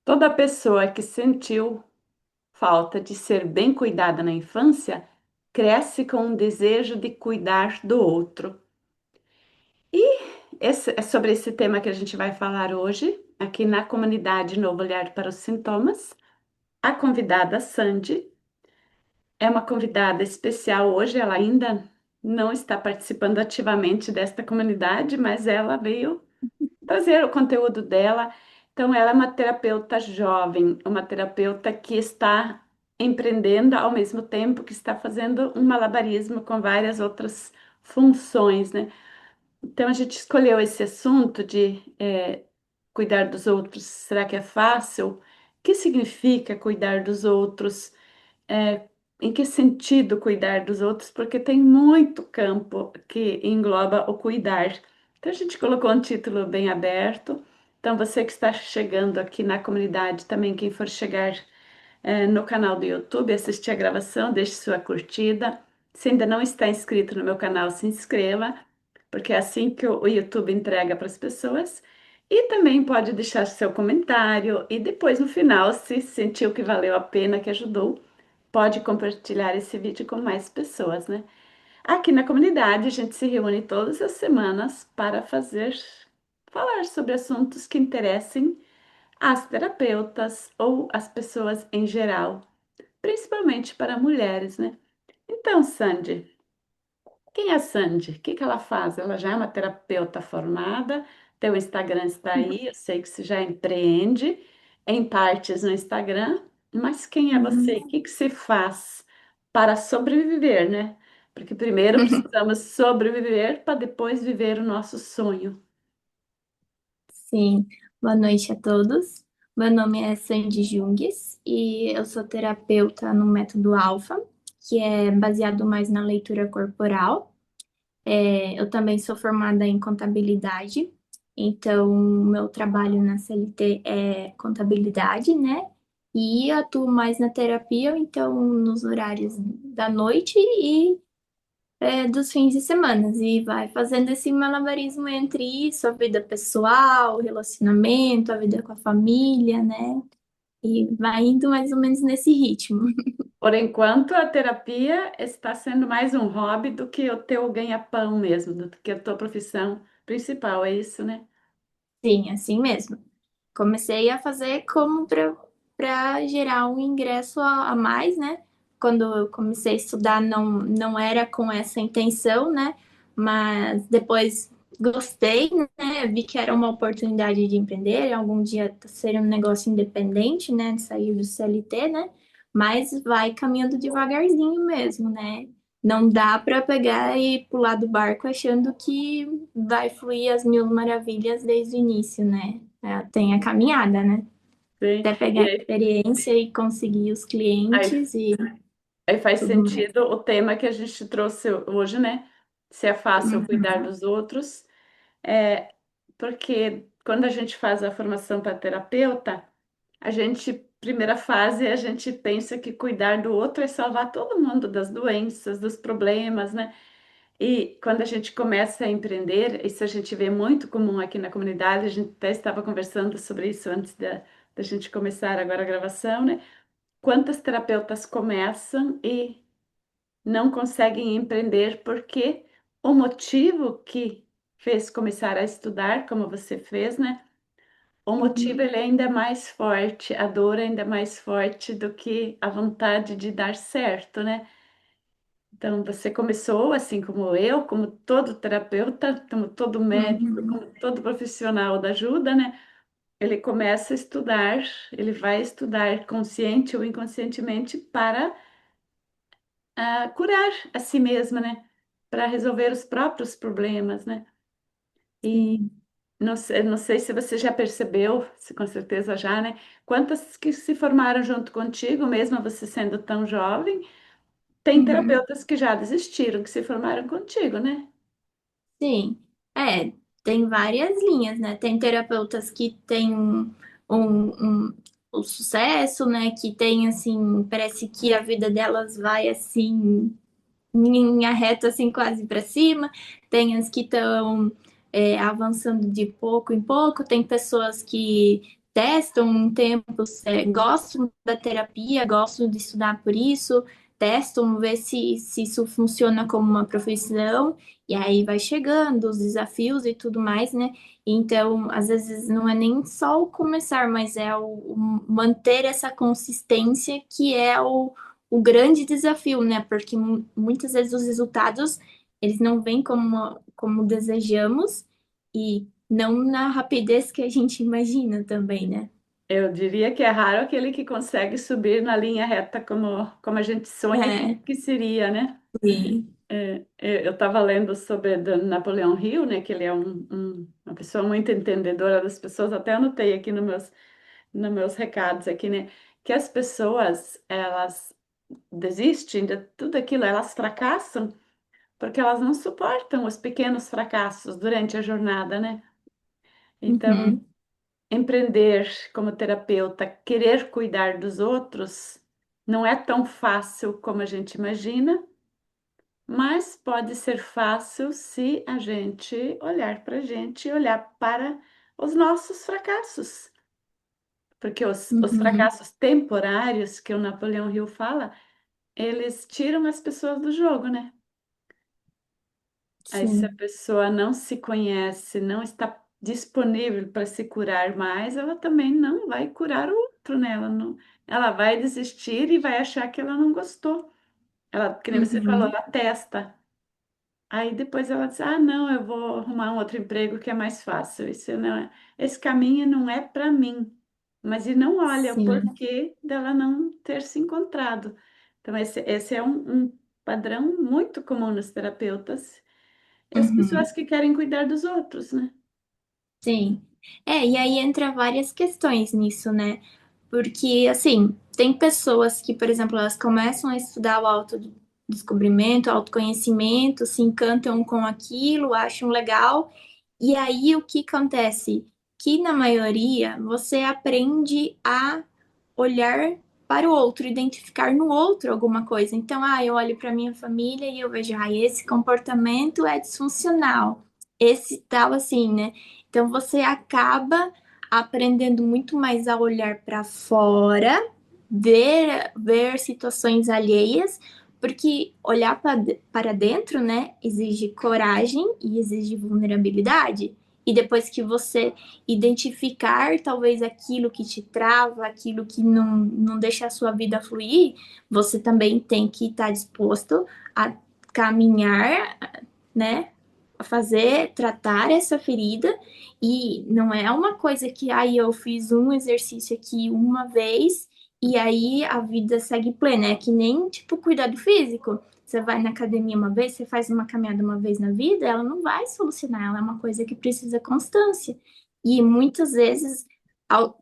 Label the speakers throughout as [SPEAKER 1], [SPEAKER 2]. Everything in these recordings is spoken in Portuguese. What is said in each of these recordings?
[SPEAKER 1] Toda pessoa que sentiu falta de ser bem cuidada na infância cresce com um desejo de cuidar do outro. É sobre esse tema que a gente vai falar hoje, aqui na comunidade Novo Olhar para os Sintomas. A convidada Sandy é uma convidada especial hoje, ela ainda não está participando ativamente desta comunidade, mas ela veio trazer o conteúdo dela. Então, ela é uma terapeuta jovem, uma terapeuta que está empreendendo ao mesmo tempo que está fazendo um malabarismo com várias outras funções, né? Então, a gente escolheu esse assunto de cuidar dos outros. Será que é fácil? O que significa cuidar dos outros? É, em que sentido cuidar dos outros? Porque tem muito campo que engloba o cuidar. Então a gente colocou um título bem aberto. Então você que está chegando aqui na comunidade, também quem for chegar no canal do YouTube, assistir a gravação, deixe sua curtida. Se ainda não está inscrito no meu canal, se inscreva, porque é assim que o YouTube entrega para as pessoas. E também pode deixar seu comentário e depois no final, se sentiu que valeu a pena, que ajudou, pode compartilhar esse vídeo com mais pessoas, né? Aqui na comunidade, a gente se reúne todas as semanas para falar sobre assuntos que interessem às terapeutas ou às pessoas em geral, principalmente para mulheres, né? Então, Sandy, quem é a Sandy? O que que ela faz? Ela já é uma terapeuta formada, teu Instagram está aí, eu sei que você já empreende em partes no Instagram, mas quem é
[SPEAKER 2] Uhum.
[SPEAKER 1] você? O que que você faz para sobreviver, né? Porque primeiro precisamos sobreviver para depois viver o nosso sonho.
[SPEAKER 2] Sim, boa noite a todos. Meu nome é Sandy Jungues e eu sou terapeuta no método Alpha, que é baseado mais na leitura corporal. Eu também sou formada em contabilidade, então meu trabalho na CLT é contabilidade, né? E atuo mais na terapia, então nos horários da noite e dos fins de semana e vai fazendo esse malabarismo entre isso, a vida pessoal, o relacionamento, a vida com a família, né? E vai indo mais ou menos nesse ritmo.
[SPEAKER 1] Por enquanto, a terapia está sendo mais um hobby do que o teu ganha-pão mesmo, do que a tua profissão principal, é isso, né?
[SPEAKER 2] Sim, assim mesmo. Comecei a fazer como para gerar um ingresso a mais, né? Quando eu comecei a estudar, não era com essa intenção, né? Mas depois gostei, né? Vi que era uma oportunidade de empreender, algum dia ser um negócio independente, né? De sair do CLT, né? Mas vai caminhando devagarzinho mesmo, né? Não dá para pegar e pular do barco achando que vai fluir as mil maravilhas desde o início, né? Tem a caminhada, né?
[SPEAKER 1] Sim.
[SPEAKER 2] Até pegar
[SPEAKER 1] E
[SPEAKER 2] a
[SPEAKER 1] aí,
[SPEAKER 2] experiência e conseguir os
[SPEAKER 1] aí
[SPEAKER 2] clientes e
[SPEAKER 1] Aí faz
[SPEAKER 2] tudo mais.
[SPEAKER 1] sentido o tema que a gente trouxe hoje, né? Se é fácil cuidar
[SPEAKER 2] Uhum,
[SPEAKER 1] dos outros. É, porque quando a gente faz a formação para terapeuta, a gente, primeira fase, a gente pensa que cuidar do outro é salvar todo mundo das doenças, dos problemas, né? E quando a gente começa a empreender, isso a gente vê muito comum aqui na comunidade, a gente até estava conversando sobre isso antes da gente começar agora a gravação, né? Quantas terapeutas começam e não conseguem empreender porque o motivo que fez começar a estudar, como você fez, né? O motivo
[SPEAKER 2] uhum,
[SPEAKER 1] ele é ainda mais forte, a dor é ainda mais forte do que a vontade de dar certo, né? Então você começou assim como eu, como todo terapeuta, como todo médico,
[SPEAKER 2] uhum.
[SPEAKER 1] como todo profissional da ajuda, né? Ele começa a estudar, ele vai estudar consciente ou inconscientemente para curar a si mesma, né? Para resolver os próprios problemas, né? E
[SPEAKER 2] Sim.
[SPEAKER 1] não sei se você já percebeu, se com certeza já, né? Quantas que se formaram junto contigo, mesmo você sendo tão jovem, tem
[SPEAKER 2] Uhum.
[SPEAKER 1] terapeutas que já desistiram, que se formaram contigo, né?
[SPEAKER 2] Sim, tem várias linhas, né? Tem terapeutas que têm um, o sucesso, né? Que tem, assim, parece que a vida delas vai, assim, em linha reta, assim, quase para cima. Tem as que estão avançando de pouco em pouco. Tem pessoas que testam um tempo, gostam da terapia, gostam de estudar por isso, testam, ver se isso funciona como uma profissão, e aí vai chegando os desafios e tudo mais, né? Então, às vezes não é nem só o começar, mas é o manter essa consistência que é o grande desafio, né? Porque muitas vezes os resultados eles não vêm como desejamos e não na rapidez que a gente imagina também, né?
[SPEAKER 1] Eu diria que é raro aquele que consegue subir na linha reta como a gente sonha
[SPEAKER 2] É,
[SPEAKER 1] que seria, né?
[SPEAKER 2] sim.
[SPEAKER 1] Eu estava lendo sobre do Napoleão Hill, né? Que ele é uma pessoa muito entendedora das pessoas. Até anotei aqui nos meus recados aqui, né? Que as pessoas, elas desistem de tudo aquilo, elas fracassam porque elas não suportam os pequenos fracassos durante a jornada, né? Então,
[SPEAKER 2] Uhum,
[SPEAKER 1] empreender como terapeuta, querer cuidar dos outros, não é tão fácil como a gente imagina, mas pode ser fácil se a gente olhar para a gente e olhar para os nossos fracassos. Porque os
[SPEAKER 2] uhum,
[SPEAKER 1] fracassos temporários que o Napoleão Hill fala, eles tiram as pessoas do jogo, né? Aí, se a
[SPEAKER 2] sim.
[SPEAKER 1] pessoa não se conhece, não está disponível para se curar mais, ela também não vai curar o outro, né? Ela vai desistir e vai achar que ela não gostou. Ela, que nem você falou,
[SPEAKER 2] Uhum,
[SPEAKER 1] ela testa. Aí depois ela diz: Ah, não, eu vou arrumar um outro emprego que é mais fácil. Isso não é, esse caminho não é para mim. Mas e não olha o
[SPEAKER 2] sim.
[SPEAKER 1] porquê dela não ter se encontrado. Então, esse é um padrão muito comum nos terapeutas e as pessoas
[SPEAKER 2] Uhum,
[SPEAKER 1] que querem cuidar dos outros, né?
[SPEAKER 2] sim. É, e aí entra várias questões nisso, né? Porque, assim, tem pessoas que, por exemplo, elas começam a estudar o autodescobrimento, autoconhecimento, se encantam com aquilo, acham legal, e aí o que acontece? Que na maioria você aprende a olhar para o outro, identificar no outro alguma coisa. Então, eu olho para minha família e eu vejo, esse comportamento é disfuncional, esse tal assim, né? Então, você acaba aprendendo muito mais a olhar para fora, ver situações alheias, porque olhar para dentro, né, exige coragem e exige vulnerabilidade. E depois que você identificar talvez aquilo que te trava, aquilo que não deixa a sua vida fluir, você também tem que estar disposto a caminhar, né? A fazer, tratar essa ferida. E não é uma coisa que aí eu fiz um exercício aqui uma vez e aí a vida segue plena. É que nem tipo cuidado físico. Você vai na academia uma vez, você faz uma caminhada uma vez na vida, ela não vai solucionar, ela é uma coisa que precisa constância. E muitas vezes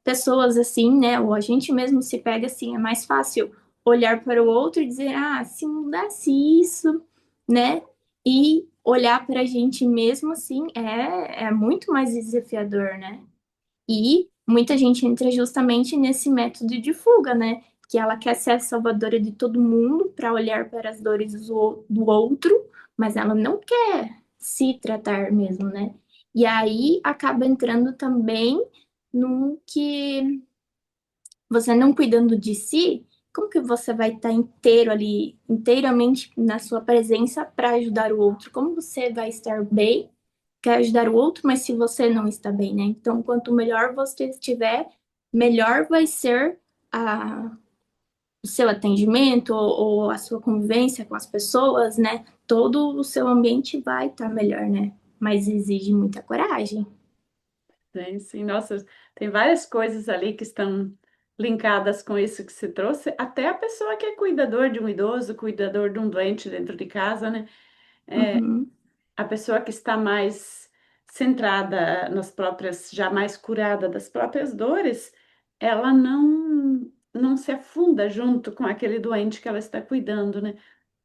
[SPEAKER 2] pessoas assim, né, ou a gente mesmo se pega assim, é mais fácil olhar para o outro e dizer, se mudasse isso, né? E olhar para a gente mesmo assim é muito mais desafiador, né? E muita gente entra justamente nesse método de fuga, né? Que ela quer ser a salvadora de todo mundo para olhar para as dores do outro, mas ela não quer se tratar mesmo, né? E aí acaba entrando também no que você não cuidando de si, como que você vai estar inteiro ali, inteiramente na sua presença para ajudar o outro? Como você vai estar bem, quer ajudar o outro, mas se você não está bem, né? Então, quanto melhor você estiver, melhor vai ser o seu atendimento ou a sua convivência com as pessoas, né? Todo o seu ambiente vai estar melhor, né? Mas exige muita coragem.
[SPEAKER 1] Sim, sim, nossa, tem várias coisas ali que estão linkadas com isso que você trouxe, até a pessoa que é cuidador de um idoso, cuidador de um doente dentro de casa, né?
[SPEAKER 2] Uhum,
[SPEAKER 1] A pessoa que está mais centrada nas próprias, já mais curada das próprias dores, ela não se afunda junto com aquele doente que ela está cuidando, né?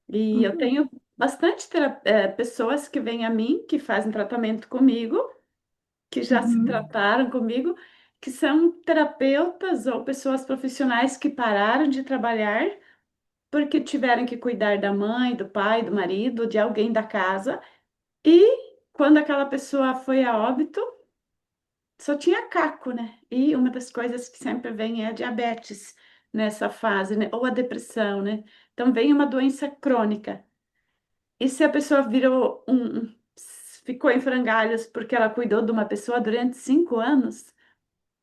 [SPEAKER 1] E eu
[SPEAKER 2] uhum,
[SPEAKER 1] tenho bastante pessoas que vêm a mim, que fazem tratamento comigo, que já se
[SPEAKER 2] uhum,
[SPEAKER 1] trataram comigo, que são terapeutas ou pessoas profissionais que pararam de trabalhar porque tiveram que cuidar da mãe, do pai, do marido, de alguém da casa. E quando aquela pessoa foi a óbito, só tinha caco, né? E uma das coisas que sempre vem é a diabetes nessa fase, né? Ou a depressão, né? Então vem uma doença crônica. E se a pessoa ficou em frangalhos porque ela cuidou de uma pessoa durante 5 anos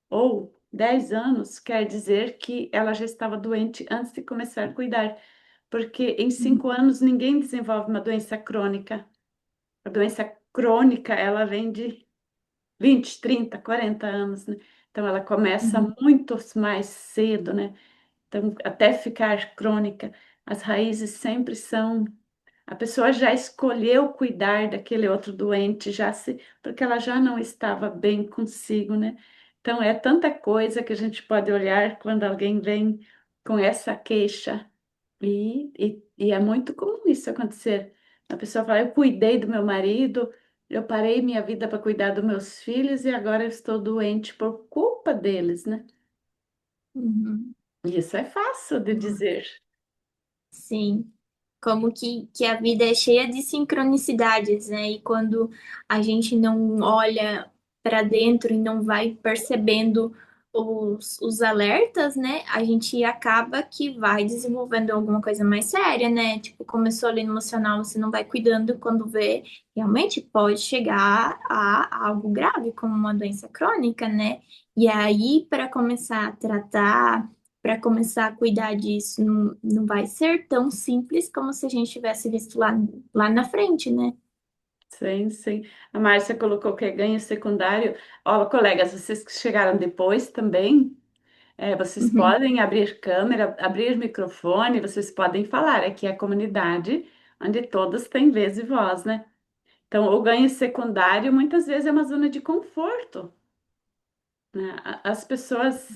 [SPEAKER 1] ou 10 anos, quer dizer que ela já estava doente antes de começar a cuidar. Porque em 5 anos ninguém desenvolve uma doença crônica. A doença crônica, ela vem de 20, 30, 40 anos, né? Então ela começa
[SPEAKER 2] Uhum,
[SPEAKER 1] muito mais cedo, né? Então, até ficar crônica, as raízes sempre são. A pessoa já escolheu cuidar daquele outro doente, porque ela já não estava bem consigo, né? Então, é tanta coisa que a gente pode olhar quando alguém vem com essa queixa. E é muito comum isso acontecer. A pessoa fala: eu cuidei do meu marido, eu parei minha vida para cuidar dos meus filhos e agora eu estou doente por culpa deles, né?
[SPEAKER 2] uhum.
[SPEAKER 1] Isso é fácil de dizer.
[SPEAKER 2] Sim, como que a vida é cheia de sincronicidades, né? E quando a gente não olha para dentro e não vai percebendo os alertas, né? A gente acaba que vai desenvolvendo alguma coisa mais séria, né? Tipo, começou ali no emocional, você não vai cuidando quando vê, realmente pode chegar a algo grave, como uma doença crônica, né? E aí, para começar a tratar para começar a cuidar disso não vai ser tão simples como se a gente tivesse visto lá na frente, né?
[SPEAKER 1] Sim, sim. A Márcia colocou que é ganho secundário. Ó, colegas, vocês que chegaram depois também, vocês
[SPEAKER 2] Uhum,
[SPEAKER 1] podem abrir câmera, abrir microfone, vocês podem falar. Aqui é a comunidade onde todos têm vez e voz, né? Então, o ganho secundário muitas vezes é uma zona de conforto, né? As pessoas,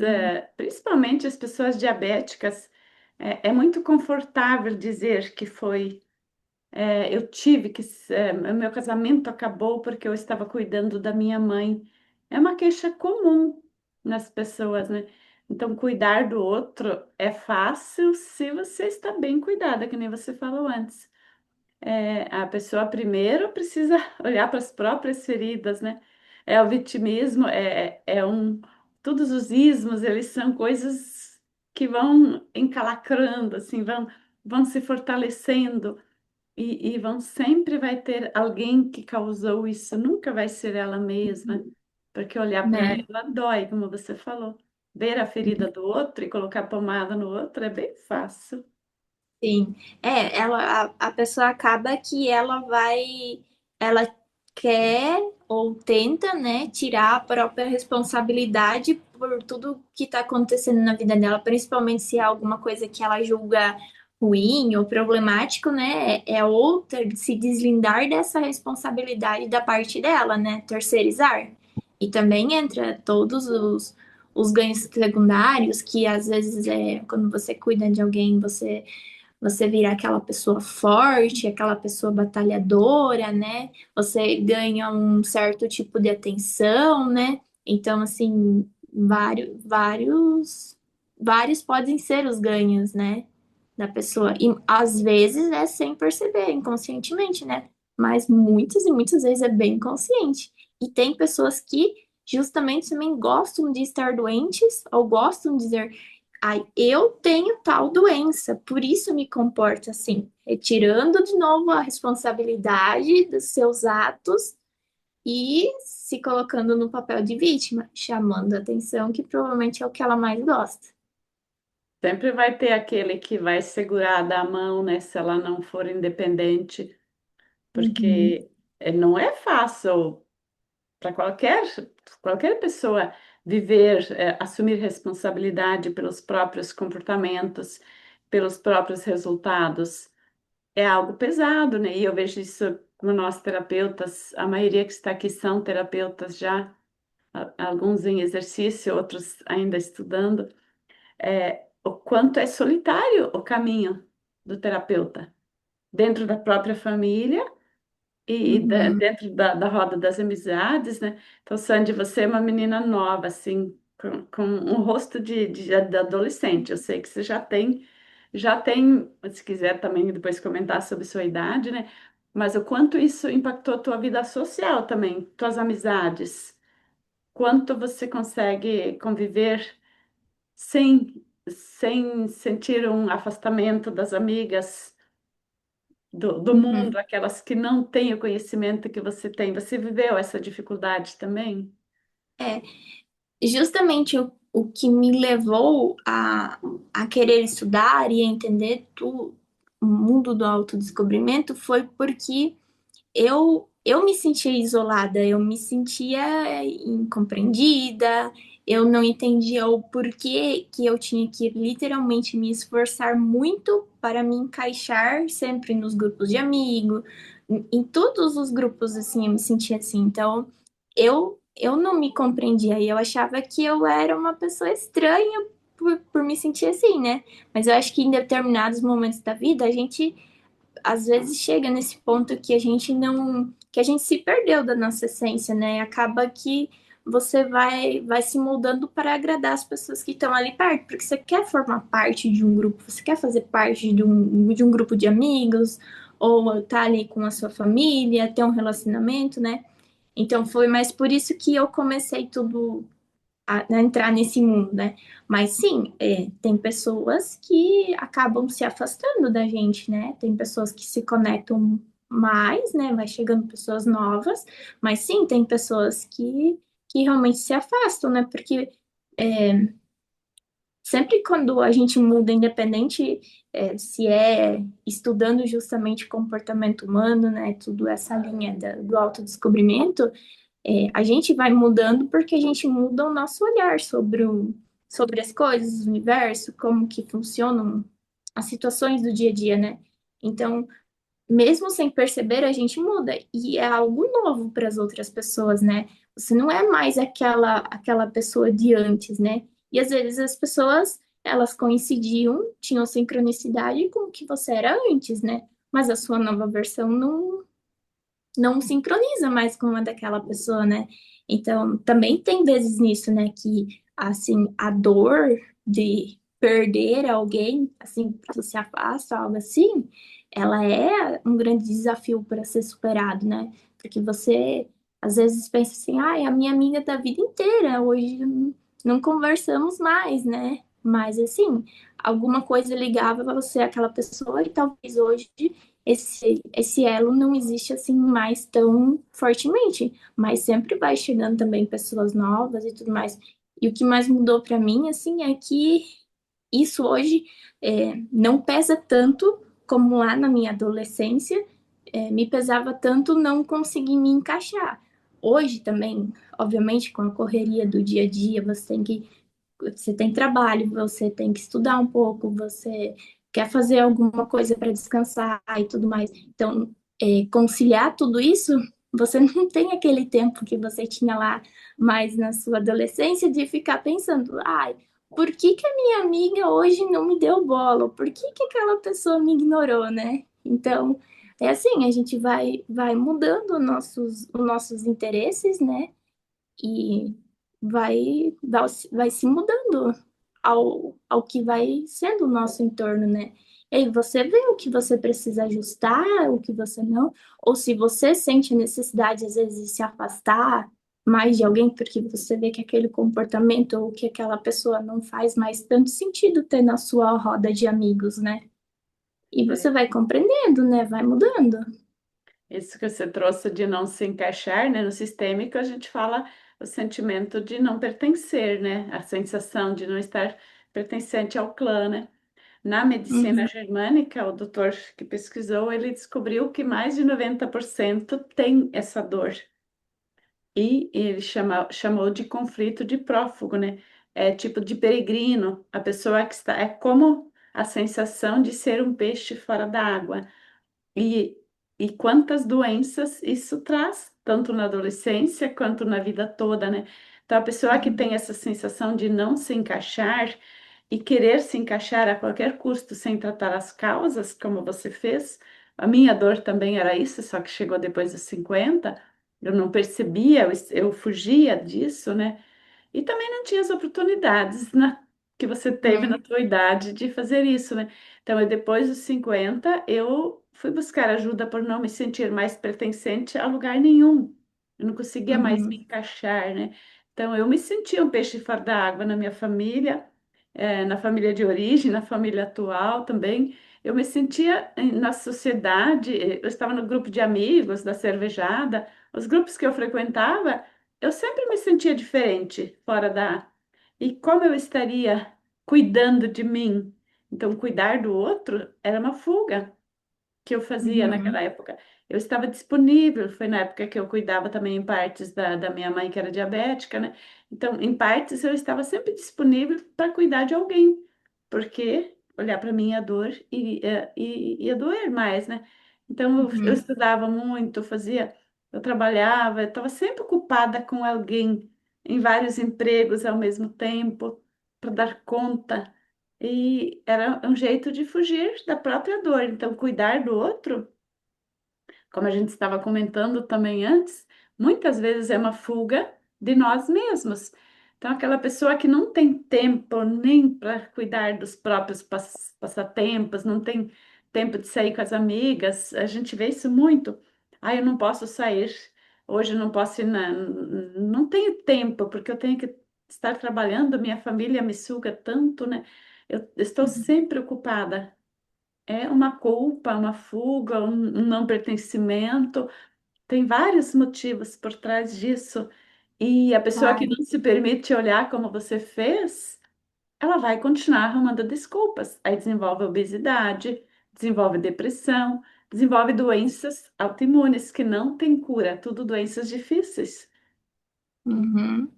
[SPEAKER 1] principalmente as pessoas diabéticas, é muito confortável dizer que foi. Eu tive que. Meu casamento acabou porque eu estava cuidando da minha mãe. É uma queixa comum nas pessoas, né? Então, cuidar do outro é fácil se você está bem cuidada, que nem você falou antes. A pessoa primeiro precisa olhar para as próprias feridas, né? O vitimismo, todos os ismos, eles são coisas que vão encalacrando, assim, vão se fortalecendo e vão sempre vai ter alguém que causou isso, nunca vai ser ela mesma, porque olhar para
[SPEAKER 2] né?
[SPEAKER 1] ela dói, como você falou. Ver a ferida do outro e colocar pomada no outro é bem fácil.
[SPEAKER 2] Sim, a pessoa acaba que ela quer ou tenta, né, tirar a própria responsabilidade por tudo que está acontecendo na vida dela, principalmente se é alguma coisa que ela julga ruim ou problemático, né, é outra se deslindar dessa responsabilidade da parte dela, né, terceirizar. E também entra todos os ganhos secundários, que às vezes quando você cuida de alguém, você vira aquela pessoa forte, aquela pessoa batalhadora, né? Você ganha um certo tipo de atenção, né? Então, assim, vários podem ser os ganhos, né? Da pessoa. E às vezes é sem perceber, inconscientemente, né? Mas muitas e muitas vezes é bem consciente. E tem pessoas que justamente também gostam de estar doentes ou gostam de dizer ai, eu tenho tal doença, por isso me comporto assim, retirando de novo a responsabilidade dos seus atos e se colocando no papel de vítima, chamando a atenção, que provavelmente é o que ela mais gosta.
[SPEAKER 1] Sempre vai ter aquele que vai segurar da mão, né, se ela não for independente,
[SPEAKER 2] Uhum,
[SPEAKER 1] porque não é fácil para qualquer pessoa viver, assumir responsabilidade pelos próprios comportamentos, pelos próprios resultados. É algo pesado, né? E eu vejo isso como nós terapeutas, a maioria que está aqui são terapeutas já, alguns em exercício, outros ainda estudando, o quanto é solitário o caminho do terapeuta, dentro da própria família
[SPEAKER 2] uhum,
[SPEAKER 1] dentro da roda das amizades, né? Então, Sandy, você é uma menina nova, assim, com um rosto de adolescente. Eu sei que você já tem, se quiser também depois comentar sobre sua idade, né? Mas o quanto isso impactou a tua vida social também, tuas amizades. quanto você consegue conviver sem sentir um afastamento das amigas do mundo,
[SPEAKER 2] Uhum.
[SPEAKER 1] aquelas que não têm o conhecimento que você tem. Você viveu essa dificuldade também?
[SPEAKER 2] É, justamente o que me levou a querer estudar e a entender o mundo do autodescobrimento foi porque eu me sentia isolada, eu me sentia incompreendida, eu não entendia o porquê que eu tinha que literalmente me esforçar muito para me encaixar sempre nos grupos de amigos, em todos os grupos, assim, eu me sentia assim. Então, eu não me compreendia e eu achava que eu era uma pessoa estranha por me sentir assim, né? Mas eu acho que em determinados momentos da vida a gente às vezes chega nesse ponto que a gente não, que a gente se perdeu da nossa essência, né? Acaba que você vai se moldando para agradar as pessoas que estão ali perto, porque você quer formar parte de um grupo, você quer fazer parte de um grupo de amigos, ou estar ali com a sua família, ter um relacionamento, né? Então foi mais por isso que eu comecei tudo a entrar nesse mundo, né? Mas sim, tem pessoas que acabam se afastando da gente, né? Tem pessoas que se conectam mais, né? Vai chegando pessoas novas, mas sim, tem pessoas que realmente se afastam, né? Porque sempre quando a gente muda, independente se é estudando justamente comportamento humano, né? Tudo essa linha do autodescobrimento, a gente vai mudando porque a gente muda o nosso olhar sobre as coisas, o universo, como que funcionam as situações do dia a dia, né? Então, mesmo sem perceber, a gente muda e é algo novo para as outras pessoas, né? Você não é mais aquela pessoa de antes, né? E às vezes as pessoas, elas coincidiam, tinham sincronicidade com o que você era antes, né? Mas a sua nova versão não sincroniza mais com a daquela pessoa, né? Então, também tem vezes nisso, né, que, assim, a dor de perder alguém, assim, que se afasta, algo assim, ela é um grande desafio para ser superado, né? Porque você, às vezes, pensa assim, ai, a minha amiga da vida inteira, hoje não conversamos mais, né? Mas, assim, alguma coisa ligava você àquela pessoa e talvez hoje esse elo não existe assim mais tão fortemente, mas sempre vai chegando também pessoas novas e tudo mais. E o que mais mudou para mim, assim, é que isso hoje não pesa tanto como lá na minha adolescência, me pesava tanto não conseguir me encaixar. Hoje também, obviamente, com a correria do dia a dia, você tem trabalho, você tem que estudar um pouco, você quer fazer alguma coisa para descansar e tudo mais. Então, conciliar tudo isso, você não tem aquele tempo que você tinha lá mais na sua adolescência de ficar pensando, ai, por que que a minha amiga hoje não me deu bola? Por que que aquela pessoa me ignorou, né? Então, é assim, a gente vai mudando os nossos interesses, né? E vai se mudando ao que vai sendo o nosso entorno, né? E aí você vê o que você precisa ajustar, o que você não, ou se você sente a necessidade, às vezes, de se afastar mais de alguém, porque você vê que aquele comportamento ou que aquela pessoa não faz mais tanto sentido ter na sua roda de amigos, né? E você vai compreendendo, né? Vai mudando.
[SPEAKER 1] Isso que você trouxe de não se encaixar, né, no sistêmico, a gente fala o sentimento de não pertencer, né? A sensação de não estar pertencente ao clã, né? Na medicina
[SPEAKER 2] Uhum,
[SPEAKER 1] germânica, o doutor que pesquisou, ele descobriu que mais de 90% tem essa dor. E ele chamou de conflito de prófugo, né? É tipo de peregrino. A pessoa que está... É como a sensação de ser um peixe fora da água. E, e quantas doenças isso traz, tanto na adolescência quanto na vida toda, né? Então, a pessoa que
[SPEAKER 2] uhum,
[SPEAKER 1] tem essa sensação de não se encaixar e querer se encaixar a qualquer custo sem tratar as causas, como você fez, a minha dor também era isso, só que chegou depois dos 50, eu não percebia, eu fugia disso, né? E também não tinha as oportunidades que você teve na
[SPEAKER 2] uhum,
[SPEAKER 1] tua idade de fazer isso, né? Então, depois dos 50, eu fui buscar ajuda por não me sentir mais pertencente a lugar nenhum. Eu não conseguia mais me
[SPEAKER 2] uhum,
[SPEAKER 1] encaixar, né? Então, eu me sentia um peixe fora da água na minha família, na família de origem, na família atual também. Eu me sentia na sociedade, eu estava no grupo de amigos da cervejada, os grupos que eu frequentava, eu sempre me sentia diferente, fora da. E como eu estaria cuidando de mim? Então, cuidar do outro era uma fuga que eu fazia naquela
[SPEAKER 2] Uhum.
[SPEAKER 1] época. Eu estava disponível, foi na época que eu cuidava também em partes da minha mãe, que era diabética, né? Então, em partes, eu estava sempre disponível para cuidar de alguém, porque olhar para mim a dor ia doer mais, né? Então, eu
[SPEAKER 2] Uhum.
[SPEAKER 1] estudava muito, eu trabalhava, eu estava sempre ocupada com alguém, em vários empregos ao mesmo tempo, para dar conta. E era um jeito de fugir da própria dor. Então, cuidar do outro, como a gente estava comentando também antes, muitas vezes é uma fuga de nós mesmos. Então, aquela pessoa que não tem tempo nem para cuidar dos próprios passatempos, não tem tempo de sair com as amigas, a gente vê isso muito. Ah, eu não posso sair, hoje eu não posso ir não tenho tempo, porque eu tenho que estar trabalhando, minha família me suga tanto, né? Eu estou sempre ocupada. É uma culpa, uma fuga, um não pertencimento. Tem vários motivos por trás disso. E a pessoa que
[SPEAKER 2] Claro.
[SPEAKER 1] não se permite olhar como você fez, ela vai continuar arrumando desculpas. Aí desenvolve obesidade, desenvolve depressão, desenvolve doenças autoimunes que não têm cura, tudo doenças difíceis.
[SPEAKER 2] Uhum.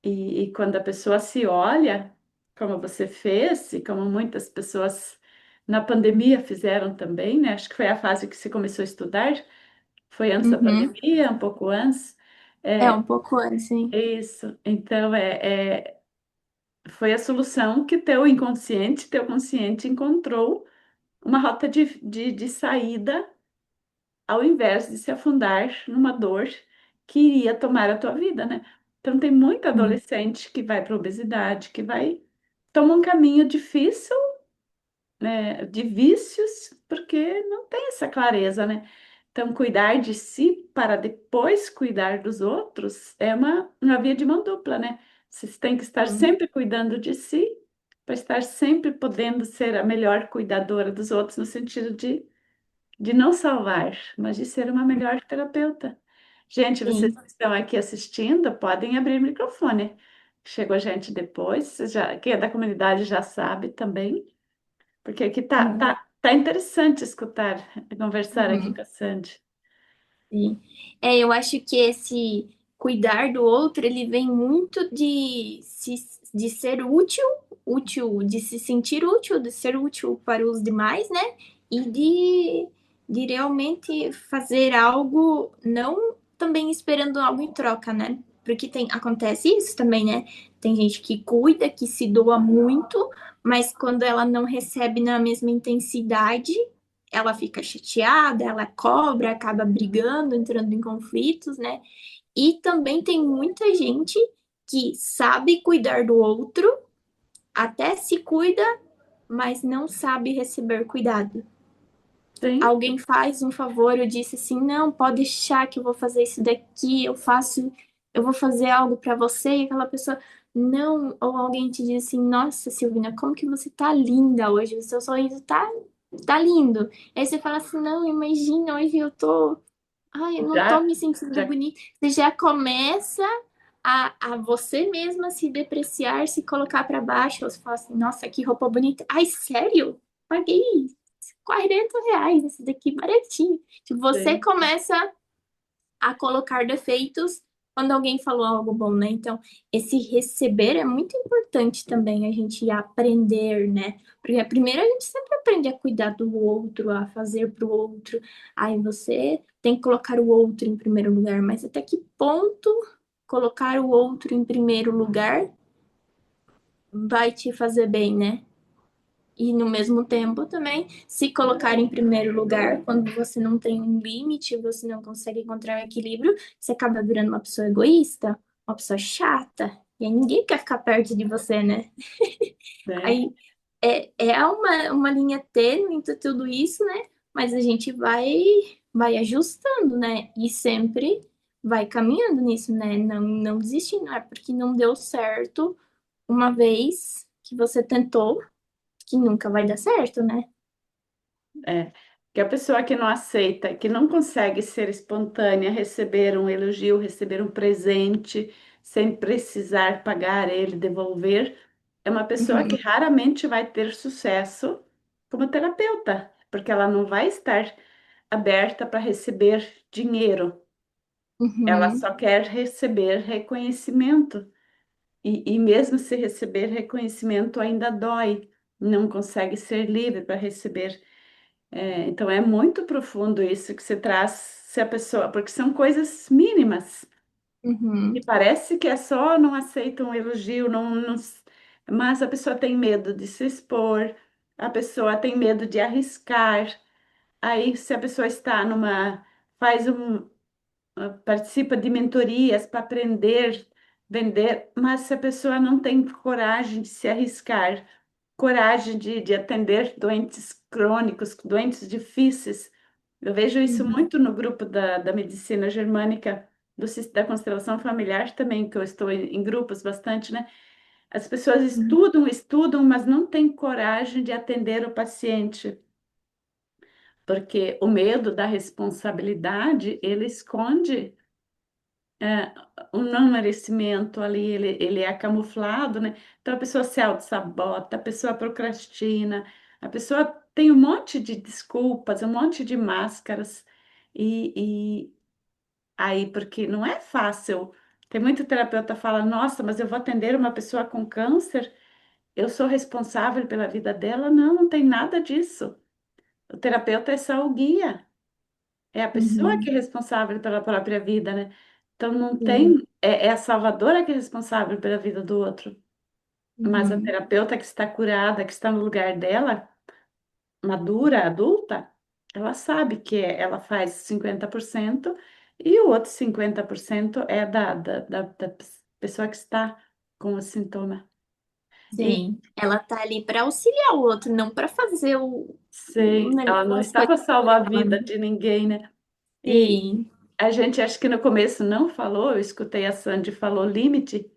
[SPEAKER 1] E quando a pessoa se olha, como você fez, e como muitas pessoas na pandemia fizeram também, né? Acho que foi a fase que você começou a estudar, foi antes da
[SPEAKER 2] Uhum.
[SPEAKER 1] pandemia, um pouco antes.
[SPEAKER 2] É um
[SPEAKER 1] É
[SPEAKER 2] pouco assim.
[SPEAKER 1] isso. Então, foi a solução que teu inconsciente, teu consciente encontrou uma rota de saída ao invés de se afundar numa dor que iria tomar a tua vida, né? Então tem muito
[SPEAKER 2] Sim.
[SPEAKER 1] adolescente que vai para obesidade, que vai toma um caminho difícil, né, de vícios, porque não tem essa clareza, né? Então cuidar de si para depois cuidar dos outros é uma via de mão dupla, né? Você tem que estar
[SPEAKER 2] Sim.
[SPEAKER 1] sempre cuidando de si para estar sempre podendo ser a melhor cuidadora dos outros no sentido de não salvar, mas de ser uma melhor terapeuta. Gente, vocês
[SPEAKER 2] Sim.
[SPEAKER 1] que estão aqui assistindo, podem abrir o microfone. Chegou gente depois, quem é da comunidade já sabe também, porque aqui
[SPEAKER 2] Uhum.
[SPEAKER 1] tá interessante escutar, conversar aqui
[SPEAKER 2] Uhum.
[SPEAKER 1] com a Sandy.
[SPEAKER 2] Sim. É, eu acho que esse cuidar do outro, ele vem muito de ser útil, de se sentir útil, de ser útil para os demais, né? E de realmente fazer algo, não também esperando algo em troca, né? Porque acontece isso também, né? Tem gente que cuida, que se doa muito, mas quando ela não recebe na mesma intensidade, ela fica chateada, ela cobra, acaba brigando, entrando em conflitos, né? E também tem muita gente que sabe cuidar do outro, até se cuida, mas não sabe receber cuidado.
[SPEAKER 1] Sim,
[SPEAKER 2] Alguém faz um favor, eu disse assim, não, pode deixar que eu vou fazer isso daqui, eu vou fazer algo para você, e aquela pessoa, não, ou alguém te diz assim, nossa, Silvina, como que você tá linda hoje, o seu sorriso tá lindo. Aí você fala assim, não, imagina, hoje ai, eu não tô
[SPEAKER 1] já,
[SPEAKER 2] me sentindo
[SPEAKER 1] já
[SPEAKER 2] bonita. Você já começa a você mesma se depreciar, se colocar para baixo, você fala assim, nossa, que roupa bonita. Ai, sério? Paguei R$ 40 esse daqui baratinho. Tipo, você
[SPEAKER 1] tem.
[SPEAKER 2] começa a colocar defeitos quando alguém falou algo bom, né? Então, esse receber é muito importante também, a gente aprender, né? Porque primeiro a gente sempre aprende a cuidar do outro, a fazer pro outro. Aí você tem que colocar o outro em primeiro lugar, mas até que ponto colocar o outro em primeiro lugar vai te fazer bem, né? E no mesmo tempo também se colocar em primeiro lugar, quando você não tem um limite, você não consegue encontrar um equilíbrio, você acaba virando uma pessoa egoísta, uma pessoa chata, e aí ninguém quer ficar perto de você, né?
[SPEAKER 1] Tem.
[SPEAKER 2] Aí é uma linha tênue entre tudo isso, né? Mas a gente vai ajustando, né? E sempre vai caminhando nisso, né? Não desistir, não é porque não deu certo uma vez que você tentou, que nunca vai dar certo, né?
[SPEAKER 1] É, que a pessoa que não aceita, que não consegue ser espontânea, receber um elogio, receber um presente, sem precisar pagar ele, devolver, é uma pessoa que
[SPEAKER 2] Uhum,
[SPEAKER 1] raramente vai ter sucesso como terapeuta, porque ela não vai estar aberta para receber dinheiro, ela
[SPEAKER 2] uhum,
[SPEAKER 1] só quer receber reconhecimento. E mesmo se receber reconhecimento, ainda dói, não consegue ser livre para receber. Então é muito profundo isso que você traz, se a pessoa, porque são coisas mínimas,
[SPEAKER 2] uhum,
[SPEAKER 1] e parece que é só não aceita um elogio, mas a pessoa tem medo de se expor, a pessoa tem medo de arriscar. Aí, se a pessoa está faz participa de mentorias para aprender, vender, mas se a pessoa não tem coragem de se arriscar, coragem de atender doentes crônicos, doentes difíceis. Eu vejo isso
[SPEAKER 2] uhum,
[SPEAKER 1] muito no grupo da medicina germânica, da constelação familiar também, que eu estou em grupos bastante, né? As pessoas
[SPEAKER 2] uhum,
[SPEAKER 1] estudam, estudam, mas não têm coragem de atender o paciente, porque o medo da responsabilidade, ele esconde é, o não merecimento ali, ele é camuflado, né? Então a pessoa se auto-sabota, a pessoa procrastina, a pessoa tem um monte de desculpas, um monte de máscaras, e aí, porque não é fácil. Tem muito terapeuta que fala, nossa, mas eu vou atender uma pessoa com câncer, eu sou responsável pela vida dela. Não, não tem nada disso. O terapeuta é só o guia. É a pessoa que
[SPEAKER 2] uhum,
[SPEAKER 1] é responsável pela própria vida, né? Então não
[SPEAKER 2] sim,
[SPEAKER 1] tem, é a salvadora que é responsável pela vida do outro. Mas a
[SPEAKER 2] uhum,
[SPEAKER 1] terapeuta que está curada, que está no lugar dela, madura, adulta, ela sabe que ela faz 50% e o outro 50% é da pessoa que está com o sintoma. E
[SPEAKER 2] sim. Ela tá ali para auxiliar o outro, não para fazer
[SPEAKER 1] ela não
[SPEAKER 2] as
[SPEAKER 1] está
[SPEAKER 2] coisas
[SPEAKER 1] para
[SPEAKER 2] por
[SPEAKER 1] salvar a
[SPEAKER 2] ela,
[SPEAKER 1] vida
[SPEAKER 2] né?
[SPEAKER 1] de ninguém, né? E
[SPEAKER 2] Sim.
[SPEAKER 1] a gente acho que no começo não falou, eu escutei a Sandy falou limite.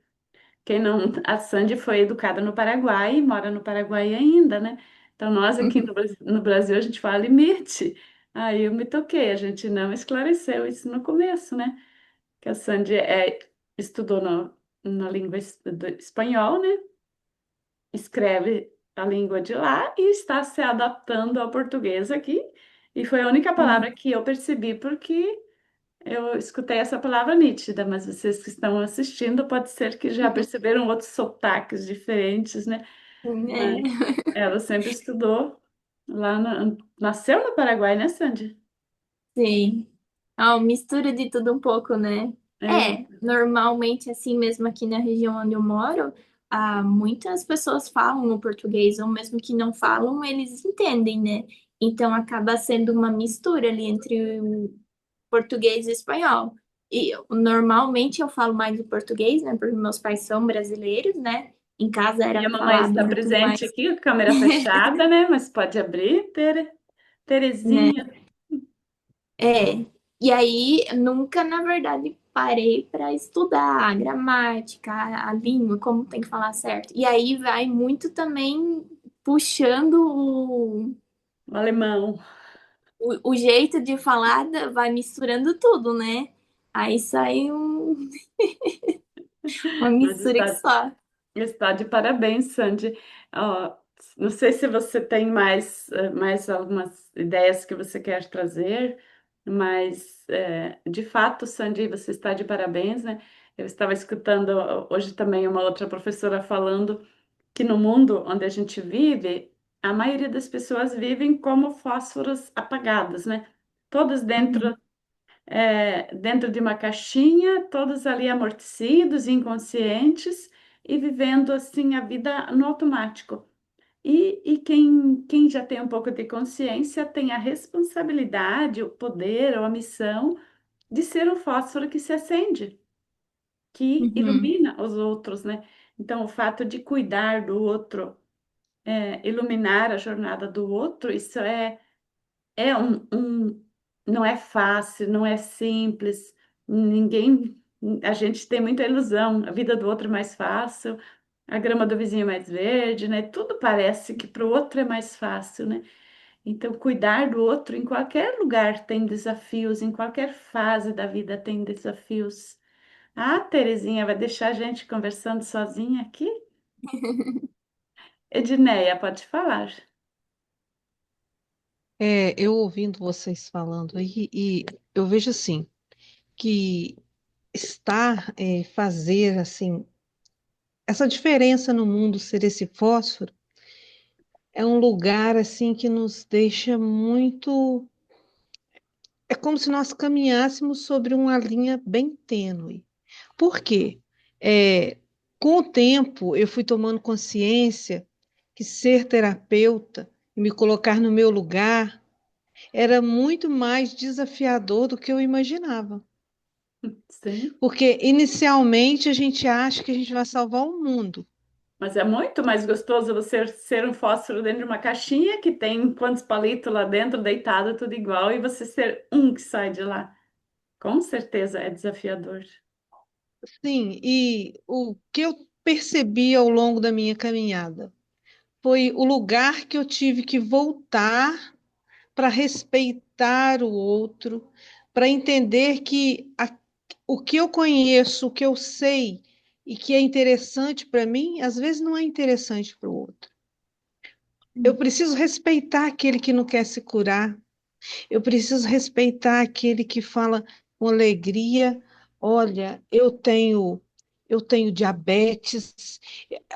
[SPEAKER 1] Quem não, a Sandy foi educada no Paraguai e mora no Paraguai ainda, né? Então nós aqui no Brasil a gente fala limite. Aí eu me toquei, a gente não esclareceu isso no começo, né? Que a Sandy estudou na língua do espanhol, né? Escreve a língua de lá e está se adaptando ao português aqui. E foi a única palavra que eu percebi porque eu escutei essa palavra nítida, mas vocês que estão assistindo, pode ser que já perceberam outros sotaques diferentes, né? Mas
[SPEAKER 2] É,
[SPEAKER 1] ela sempre estudou nasceu no Paraguai, né, Sandy?
[SPEAKER 2] sim. É uma mistura de tudo um pouco, né?
[SPEAKER 1] É,
[SPEAKER 2] É, normalmente, assim mesmo aqui na região onde eu moro, muitas pessoas falam o português, ou mesmo que não falam, eles entendem, né? Então acaba sendo uma mistura ali entre o português e espanhol. E normalmente eu falo mais o português, né? Porque meus pais são brasileiros, né? Em casa
[SPEAKER 1] e
[SPEAKER 2] era
[SPEAKER 1] a mamãe
[SPEAKER 2] falado
[SPEAKER 1] está
[SPEAKER 2] muito
[SPEAKER 1] presente
[SPEAKER 2] mais,
[SPEAKER 1] aqui, com a câmera fechada, né? Mas pode abrir,
[SPEAKER 2] né?
[SPEAKER 1] Terezinha.
[SPEAKER 2] É, e aí nunca, na verdade, parei para estudar a gramática, a língua, como tem que falar certo. E aí vai muito também puxando
[SPEAKER 1] O alemão.
[SPEAKER 2] o jeito de falar, vai misturando tudo, né? Aí sai uma
[SPEAKER 1] Mas
[SPEAKER 2] mistura que só.
[SPEAKER 1] está de parabéns, Sandy. Ó, não sei se você tem mais algumas ideias que você quer trazer, mas de fato, Sandy, você está de parabéns, né? Eu estava escutando hoje também uma outra professora falando que no mundo onde a gente vive, a maioria das pessoas vivem como fósforos apagados, né? Todos
[SPEAKER 2] Uhum,
[SPEAKER 1] dentro de uma caixinha, todos ali amortecidos, inconscientes e vivendo assim a vida no automático. E quem já tem um pouco de consciência tem a responsabilidade, o poder ou a missão de ser um fósforo que se acende, que
[SPEAKER 2] uhum,
[SPEAKER 1] ilumina os outros, né? Então, o fato de cuidar do outro, iluminar a jornada do outro, isso é não é fácil, não é simples. Ninguém, a gente tem muita ilusão, a vida do outro é mais fácil, a grama do vizinho é mais verde, né? Tudo parece que para o outro é mais fácil, né? Então, cuidar do outro em qualquer lugar tem desafios, em qualquer fase da vida tem desafios. Ah, Terezinha, vai deixar a gente conversando sozinha aqui? Edneia, pode falar.
[SPEAKER 3] Eu ouvindo vocês falando aí, e eu vejo assim, que fazer assim, essa diferença no mundo ser esse fósforo, é um lugar assim que nos deixa muito, é como se nós caminhássemos sobre uma linha bem tênue. Por quê? É, com o tempo, eu fui tomando consciência que ser terapeuta e me colocar no meu lugar era muito mais desafiador do que eu imaginava.
[SPEAKER 1] Sim,
[SPEAKER 3] Porque inicialmente a gente acha que a gente vai salvar o mundo.
[SPEAKER 1] mas é muito mais gostoso você ser um fósforo dentro de uma caixinha que tem quantos palitos lá dentro, deitado, tudo igual, e você ser um que sai de lá. Com certeza é desafiador.
[SPEAKER 3] Sim, e o que eu percebi ao longo da minha caminhada foi o lugar que eu tive que voltar para respeitar o outro, para entender que o que eu conheço, o que eu sei e que é interessante para mim, às vezes não é interessante para o outro. Eu preciso respeitar aquele que não quer se curar. Eu preciso respeitar aquele que fala com alegria, olha, eu tenho diabetes,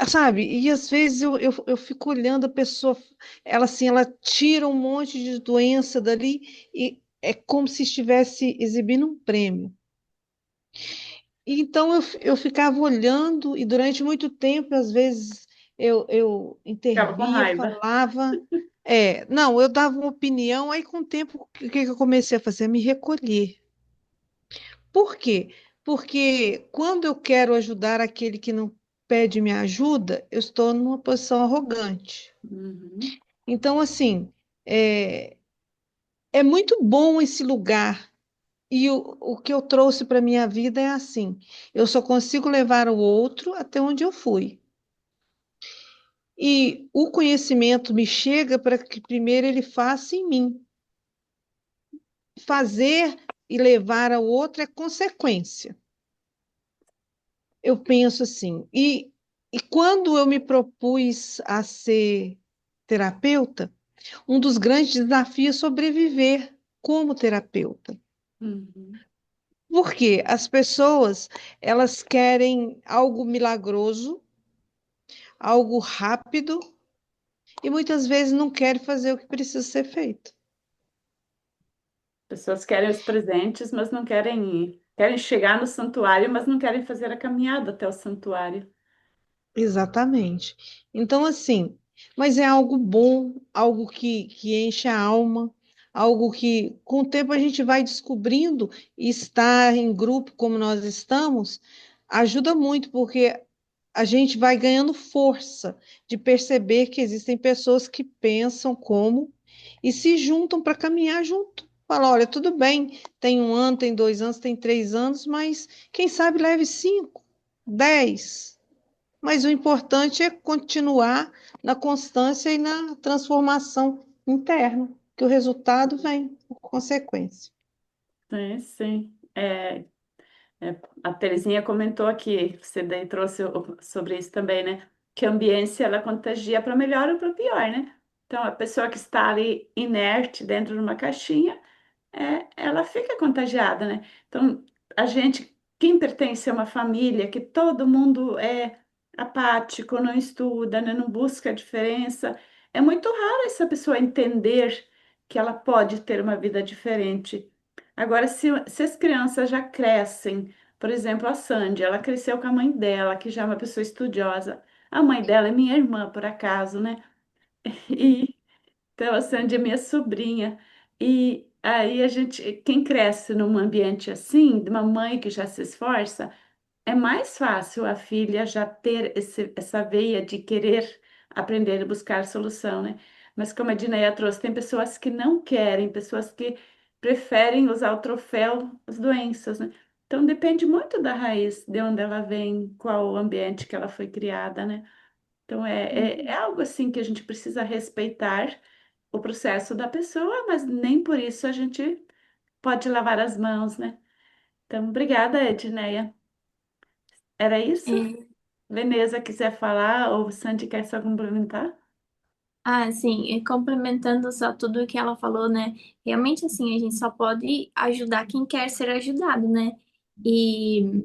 [SPEAKER 3] sabe? E às vezes eu fico olhando a pessoa, ela assim, ela tira um monte de doença dali e é como se estivesse exibindo um prêmio. Então eu ficava olhando e durante muito tempo, às vezes, eu
[SPEAKER 1] Ficava com
[SPEAKER 3] intervia,
[SPEAKER 1] raiva.
[SPEAKER 3] falava. Não, eu dava uma opinião, aí com o tempo, o que que eu comecei a fazer? Me recolher. Por quê? Porque quando eu quero ajudar aquele que não pede minha ajuda, eu estou numa posição arrogante.
[SPEAKER 1] Uhum.
[SPEAKER 3] Então, assim, é, é muito bom esse lugar. E o que eu trouxe para minha vida é assim: eu só consigo levar o outro até onde eu fui. E o conhecimento me chega para que primeiro ele faça em mim. Fazer e levar ao outro é consequência. Eu penso assim. E quando eu me propus a ser terapeuta, um dos grandes desafios é sobreviver como terapeuta.
[SPEAKER 1] Uhum.
[SPEAKER 3] Porque as pessoas, elas querem algo milagroso, algo rápido, e muitas vezes não querem fazer o que precisa ser feito.
[SPEAKER 1] Pessoas querem os presentes, mas não querem ir. Querem chegar no santuário, mas não querem fazer a caminhada até o santuário.
[SPEAKER 3] Exatamente. Então, assim, mas é algo bom, algo que enche a alma, algo que, com o tempo, a gente vai descobrindo e estar em grupo como nós estamos, ajuda muito, porque a gente vai ganhando força de perceber que existem pessoas que pensam como e se juntam para caminhar junto. Fala, olha, tudo bem, tem 1 ano, tem 2 anos, tem 3 anos, mas quem sabe leve 5, 10. Mas o importante é continuar na constância e na transformação interna, que o resultado vem por consequência.
[SPEAKER 1] Sim, sim. A Terezinha comentou aqui, você daí trouxe sobre isso também, né? Que a ambiência ela contagia para melhor ou para pior, né? Então, a pessoa que está ali inerte dentro de uma caixinha, ela fica contagiada, né? Então, a gente, quem pertence a uma família que todo mundo é apático, não estuda, né, não busca a diferença, é muito raro essa pessoa entender que ela pode ter uma vida diferente. Agora, se as crianças já crescem, por exemplo, a Sandy, ela cresceu com a mãe dela, que já é uma pessoa estudiosa. A mãe dela é minha irmã, por acaso, né? E então, a Sandy é minha sobrinha. E aí a gente, quem cresce num ambiente assim, de uma mãe que já se esforça, é mais fácil a filha já ter essa veia de querer aprender e buscar solução, né? Mas como a Dineia trouxe, tem pessoas que não querem, pessoas que preferem usar o troféu, as doenças, né? Então depende muito da raiz, de onde ela vem, qual o ambiente que ela foi criada, né? Então é algo assim que a gente precisa respeitar o processo da pessoa, mas nem por isso a gente pode lavar as mãos, né? Então, obrigada, Edneia. Era isso?
[SPEAKER 2] É,
[SPEAKER 1] Veneza quiser falar ou Sandy quer só complementar?
[SPEAKER 2] sim, e complementando só tudo o que ela falou, né? Realmente, assim, a gente só pode ajudar quem quer ser ajudado, né? E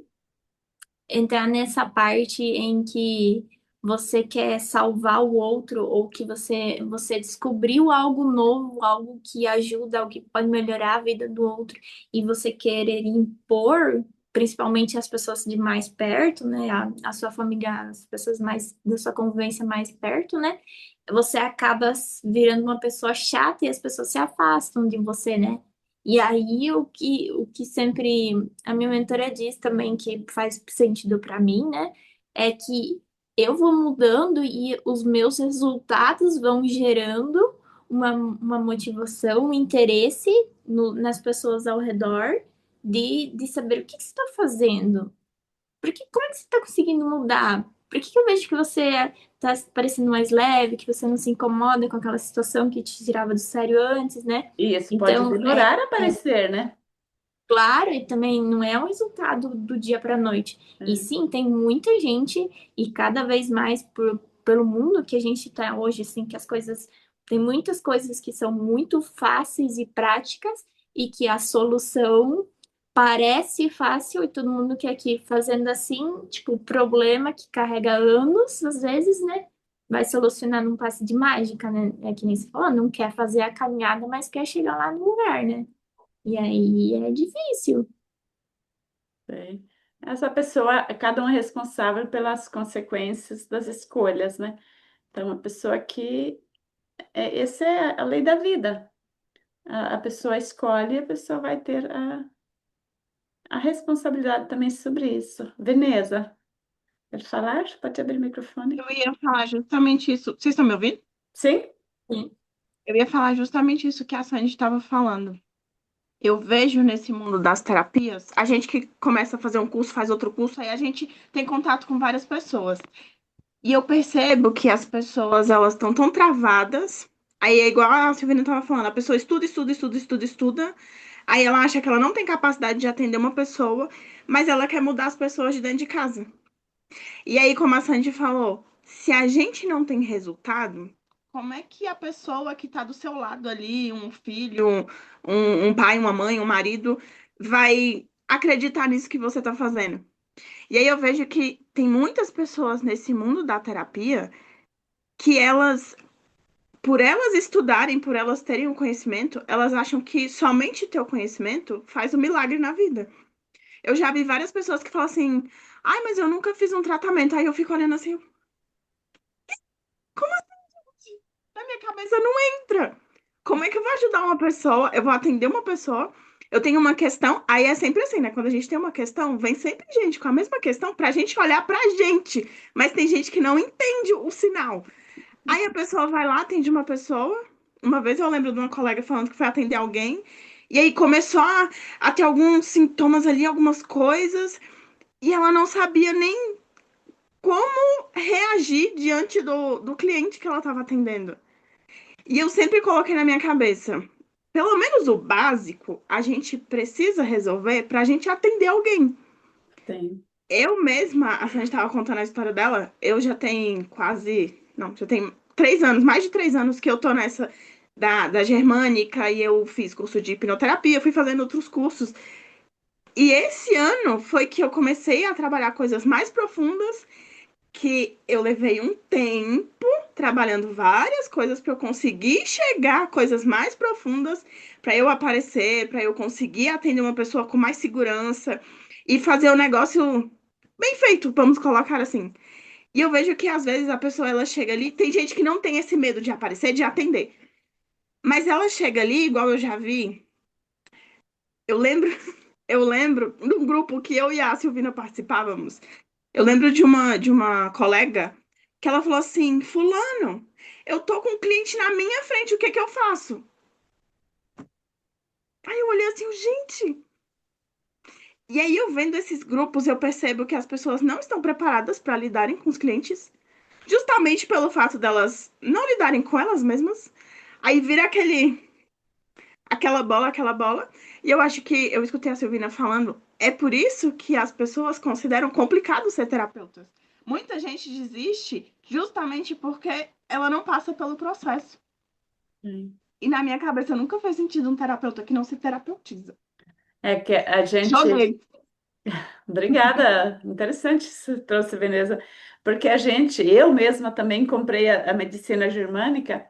[SPEAKER 2] entrar nessa parte em que você quer salvar o outro ou que você descobriu algo novo, algo que ajuda, algo que pode melhorar a vida do outro e você querer impor, principalmente as pessoas de mais perto, né, a sua família, as pessoas mais da sua convivência mais perto, né? Você acaba virando uma pessoa chata e as pessoas se afastam de você, né? E aí o que sempre a minha mentora diz também que faz sentido para mim, né? É que eu vou mudando e os meus resultados vão gerando uma motivação, um interesse nas pessoas ao redor de saber o que você está fazendo. Porque como é que você está conseguindo mudar? Por que eu vejo que você está parecendo mais leve, que você não se incomoda com aquela situação que te tirava do sério antes, né?
[SPEAKER 1] E isso pode
[SPEAKER 2] Então,
[SPEAKER 1] demorar a aparecer, né?
[SPEAKER 2] claro, e também não é um resultado do dia para a noite. E
[SPEAKER 1] É.
[SPEAKER 2] sim, tem muita gente, e cada vez mais pelo mundo que a gente está hoje, assim, que as coisas. Tem muitas coisas que são muito fáceis e práticas, e que a solução parece fácil, e todo mundo quer que fazendo assim, tipo, o problema que carrega anos, às vezes, né? Vai solucionar num passe de mágica, né? É que nem se falou, não quer fazer a caminhada, mas quer chegar lá no lugar, né? E aí é difícil.
[SPEAKER 1] Sei. Essa pessoa, cada um é responsável pelas consequências das escolhas, né? Então, a pessoa que. Essa é a lei da vida. A pessoa escolhe e a pessoa vai ter a responsabilidade também sobre isso. Veneza, quer falar? Pode abrir o microfone.
[SPEAKER 4] Eu ia falar justamente isso. Vocês estão me ouvindo?
[SPEAKER 1] Sim?
[SPEAKER 2] Sim.
[SPEAKER 4] Eu ia falar justamente isso que a Sandy estava falando. Eu vejo nesse mundo das terapias, a gente que começa a fazer um curso, faz outro curso, aí a gente tem contato com várias pessoas. E eu percebo que as pessoas, elas estão tão travadas. Aí é igual a Silvina estava falando, a pessoa estuda, estuda, estuda, estuda, estuda. Aí ela acha que ela não tem capacidade de atender uma pessoa, mas ela quer mudar as pessoas de dentro de casa. E aí, como a Sandy falou, se a gente não tem resultado, como é que a pessoa que está do seu lado ali, um filho, um pai, uma mãe, um marido, vai acreditar nisso que você está fazendo? E aí eu vejo que tem muitas pessoas nesse mundo da terapia que elas, por elas estudarem, por elas terem o conhecimento, elas acham que somente ter o conhecimento faz um milagre na vida. Eu já vi várias pessoas que falam assim, ai, mas eu nunca fiz um tratamento. Aí eu fico olhando assim, como assim? Na minha cabeça não entra. Como é que eu vou ajudar uma pessoa? Eu vou atender uma pessoa. Eu tenho uma questão, aí é sempre assim, né? Quando a gente tem uma questão, vem sempre gente com a mesma questão pra gente olhar pra gente. Mas tem gente que não entende o sinal. Aí a pessoa vai lá, atende uma pessoa. Uma vez eu lembro de uma colega falando que foi atender alguém. E aí começou a ter alguns sintomas ali, algumas coisas. E ela não sabia nem como reagir diante do cliente que ela estava atendendo. E eu sempre coloquei na minha cabeça, pelo menos o básico, a gente precisa resolver para a gente atender alguém.
[SPEAKER 1] Tem.
[SPEAKER 4] Eu mesma, a gente estava contando a história dela, eu já tenho quase, não, já tem 3 anos, mais de 3 anos que eu tô nessa da germânica e eu fiz curso de hipnoterapia, fui fazendo outros cursos. E esse ano foi que eu comecei a trabalhar coisas mais profundas que eu levei um tempo trabalhando várias coisas para eu conseguir chegar a coisas mais profundas, para eu aparecer, para eu conseguir atender uma pessoa com mais segurança e fazer o negócio bem feito, vamos colocar assim. E eu vejo que às vezes a pessoa ela chega ali, tem gente que não tem esse medo de aparecer, de atender. Mas ela chega ali, igual eu já vi, eu lembro, eu lembro de um grupo que eu e a Silvina participávamos. Eu lembro de uma colega que ela falou assim: Fulano, eu tô com um cliente na minha frente, o que que eu faço? Aí eu olhei assim, gente, E aí, eu vendo esses grupos, eu percebo que as pessoas não estão preparadas para lidarem com os clientes, justamente pelo fato delas não lidarem com elas mesmas. Aí vira aquela bola. E eu acho que eu escutei a Silvina falando, é por isso que as pessoas consideram complicado ser terapeutas. Muita gente desiste justamente porque ela não passa pelo processo.
[SPEAKER 1] Hum.
[SPEAKER 4] E na minha cabeça nunca fez sentido um terapeuta que não se terapeutiza.
[SPEAKER 1] É que a gente.
[SPEAKER 4] Joguei.
[SPEAKER 1] Obrigada, interessante isso que você trouxe, Veneza, porque eu mesma também comprei a medicina germânica,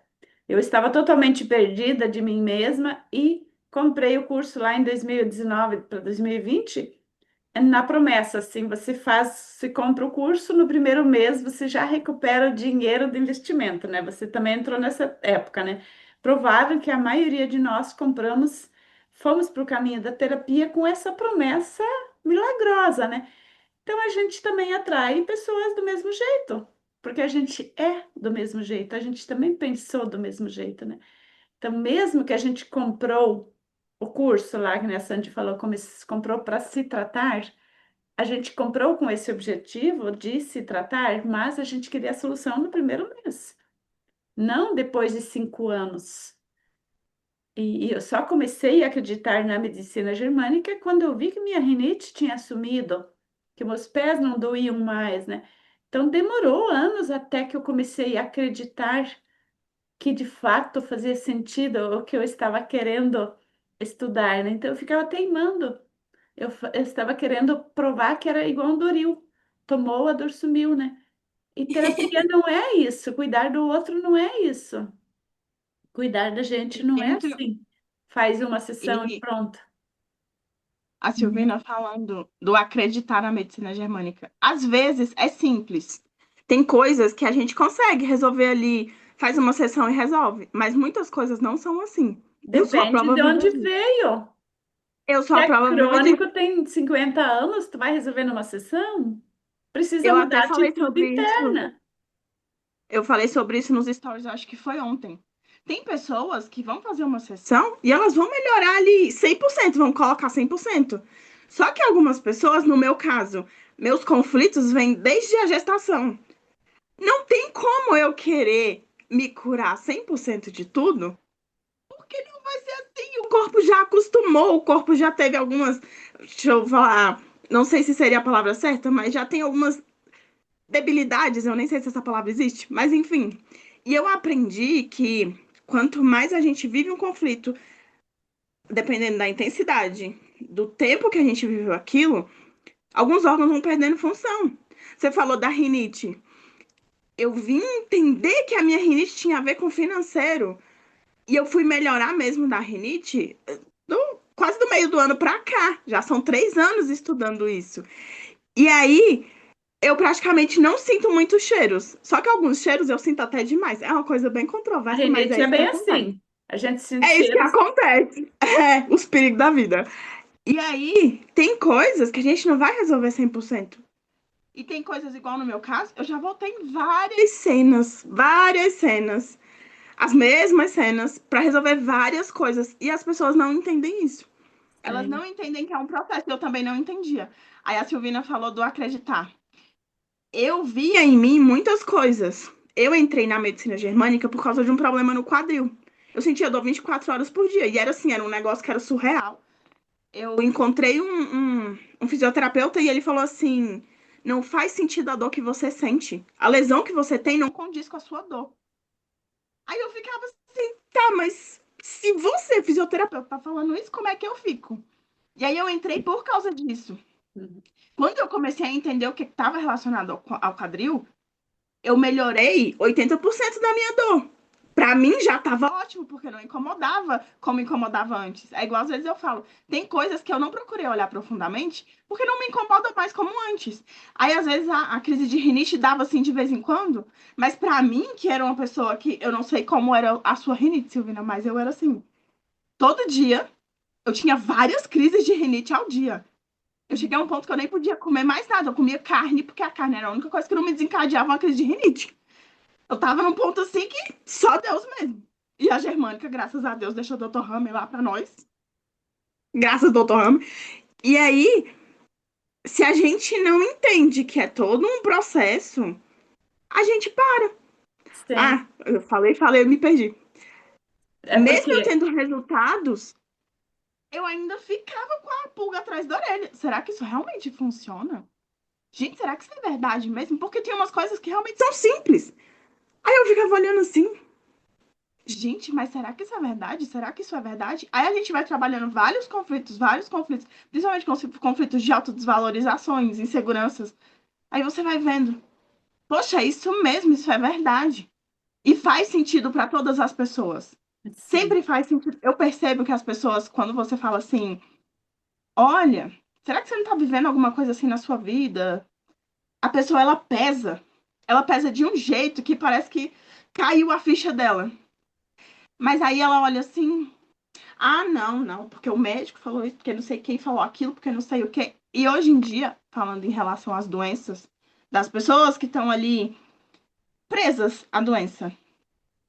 [SPEAKER 1] eu estava totalmente perdida de mim mesma e comprei o curso lá em 2019 para 2020, na promessa, assim, você compra o curso, no primeiro mês você já recupera o dinheiro do investimento, né? Você também entrou nessa época, né? Provável que a maioria de nós fomos para o caminho da terapia com essa promessa milagrosa, né? Então a gente também atrai pessoas do mesmo jeito, porque a gente é do mesmo jeito, a gente também pensou do mesmo jeito, né? Então, mesmo que a gente comprou o curso lá, que a Sandy falou, como comprou para se tratar, a gente comprou com esse objetivo de se tratar, mas a gente queria a solução no primeiro mês, não depois de 5 anos. E eu só comecei a acreditar na medicina germânica quando eu vi que minha rinite tinha sumido, que meus pés não doíam mais, né? Então demorou anos até que eu comecei a acreditar que de fato fazia sentido o que eu estava querendo estudar, né? Então eu ficava teimando. Eu estava querendo provar que era igual um Doril. Tomou, a dor sumiu, né? E terapia não é isso. Cuidar do outro não é isso. Cuidar da gente não é
[SPEAKER 4] Entendo.
[SPEAKER 1] assim. Faz uma sessão e
[SPEAKER 4] E
[SPEAKER 1] pronto.
[SPEAKER 4] a Silvina falando do acreditar na medicina germânica. Às vezes é simples. Tem coisas que a gente consegue resolver ali, faz uma sessão e resolve. Mas muitas coisas não são assim. Eu sou a
[SPEAKER 1] Depende
[SPEAKER 4] prova
[SPEAKER 1] de
[SPEAKER 4] viva
[SPEAKER 1] onde
[SPEAKER 4] disso.
[SPEAKER 1] veio.
[SPEAKER 4] Eu sou
[SPEAKER 1] Se
[SPEAKER 4] a
[SPEAKER 1] é
[SPEAKER 4] prova viva disso.
[SPEAKER 1] crônico, tem 50 anos, tu vai resolver numa sessão? Precisa
[SPEAKER 4] Eu até
[SPEAKER 1] mudar a
[SPEAKER 4] falei
[SPEAKER 1] atitude
[SPEAKER 4] sobre isso.
[SPEAKER 1] interna.
[SPEAKER 4] Eu falei sobre isso nos stories, eu acho que foi ontem. Tem pessoas que vão fazer uma sessão e elas vão melhorar ali 100%, vão colocar 100%. Só que algumas pessoas, no meu caso, meus conflitos vêm desde a gestação. Não tem como eu querer me curar 100% de tudo, porque não vai ser assim. O corpo já acostumou, o corpo já teve algumas. Deixa eu falar, não sei se seria a palavra certa, mas já tem algumas debilidades, eu nem sei se essa palavra existe, mas enfim. E eu aprendi que quanto mais a gente vive um conflito, dependendo da intensidade, do tempo que a gente viveu aquilo, alguns órgãos vão perdendo função. Você falou da rinite. Eu vim entender que a minha rinite tinha a ver com financeiro. E eu fui melhorar mesmo da rinite quase do meio do ano pra cá. Já são 3 anos estudando isso. E aí, eu praticamente não sinto muitos cheiros. Só que alguns cheiros eu sinto até demais. É uma coisa bem
[SPEAKER 1] A
[SPEAKER 4] controversa, mas é
[SPEAKER 1] rinite é
[SPEAKER 4] isso que
[SPEAKER 1] bem
[SPEAKER 4] acontece.
[SPEAKER 1] assim. A gente sente
[SPEAKER 4] É isso que
[SPEAKER 1] cheiros.
[SPEAKER 4] acontece. É, os perigos da vida. E aí, tem coisas que a gente não vai resolver 100%. E tem coisas igual no meu caso, eu já voltei em várias cenas, as mesmas cenas, para resolver várias coisas. E as pessoas não entendem isso. Elas
[SPEAKER 1] Sim.
[SPEAKER 4] não entendem que é um processo. Eu também não entendia. Aí a Silvina falou do acreditar. Eu via em mim muitas coisas. Eu entrei na medicina germânica por causa de um problema no quadril. Eu sentia dor 24 horas por dia. E era assim, era um negócio que era surreal. Eu encontrei um fisioterapeuta e ele falou assim: não faz sentido a dor que você sente. A lesão que você tem não condiz com a sua dor. Aí eu ficava assim, tá, mas se você, fisioterapeuta, tá falando isso, como é que eu fico? E aí eu entrei por causa disso.
[SPEAKER 1] Uhum.
[SPEAKER 4] Quando eu comecei a entender o que estava relacionado ao quadril, eu melhorei 80% da minha dor. Pra mim já tava ótimo, porque não incomodava como incomodava antes. É igual às vezes eu falo, tem coisas que eu não procurei olhar profundamente, porque não me incomoda mais como antes. Aí às vezes a crise de rinite dava assim de vez em quando, mas pra mim, que era uma pessoa que eu não sei como era a sua rinite, Silvina, mas eu era assim, todo dia eu tinha várias crises de rinite ao dia. Eu cheguei a um ponto que eu nem podia comer mais nada. Eu comia carne, porque a carne era a única coisa que não me desencadeava uma crise de rinite. Eu tava num ponto assim que só Deus mesmo. E a Germânica, graças a Deus, deixou o Dr. Hammer lá pra nós. Graças ao Dr. Hammer. E aí, Se a gente não entende que é todo um processo, a gente para.
[SPEAKER 1] Sim,
[SPEAKER 4] Ah, eu falei, eu me perdi.
[SPEAKER 1] é
[SPEAKER 4] Mesmo
[SPEAKER 1] porque
[SPEAKER 4] eu tendo resultados, eu ainda ficava com a pulga atrás da orelha. Será que isso realmente funciona? Gente, será que isso é verdade mesmo? Porque tem umas coisas que realmente são simples. Aí eu ficava olhando assim, gente, mas será que isso é verdade? Será que isso é verdade? Aí a gente vai trabalhando vários conflitos, principalmente conflitos de autodesvalorizações, inseguranças. Aí você vai vendo, poxa, é isso mesmo, isso é verdade. E faz sentido para todas as pessoas.
[SPEAKER 1] sim.
[SPEAKER 4] Sempre faz sentido. Eu percebo que as pessoas, quando você fala assim, olha, será que você não está vivendo alguma coisa assim na sua vida? A pessoa, ela pesa. Ela pesa de um jeito que parece que caiu a ficha dela. Mas aí ela olha assim, ah, não, porque o médico falou isso, porque não sei quem falou aquilo, porque não sei o quê. E hoje em dia, falando em relação às doenças, das pessoas que estão ali presas à doença.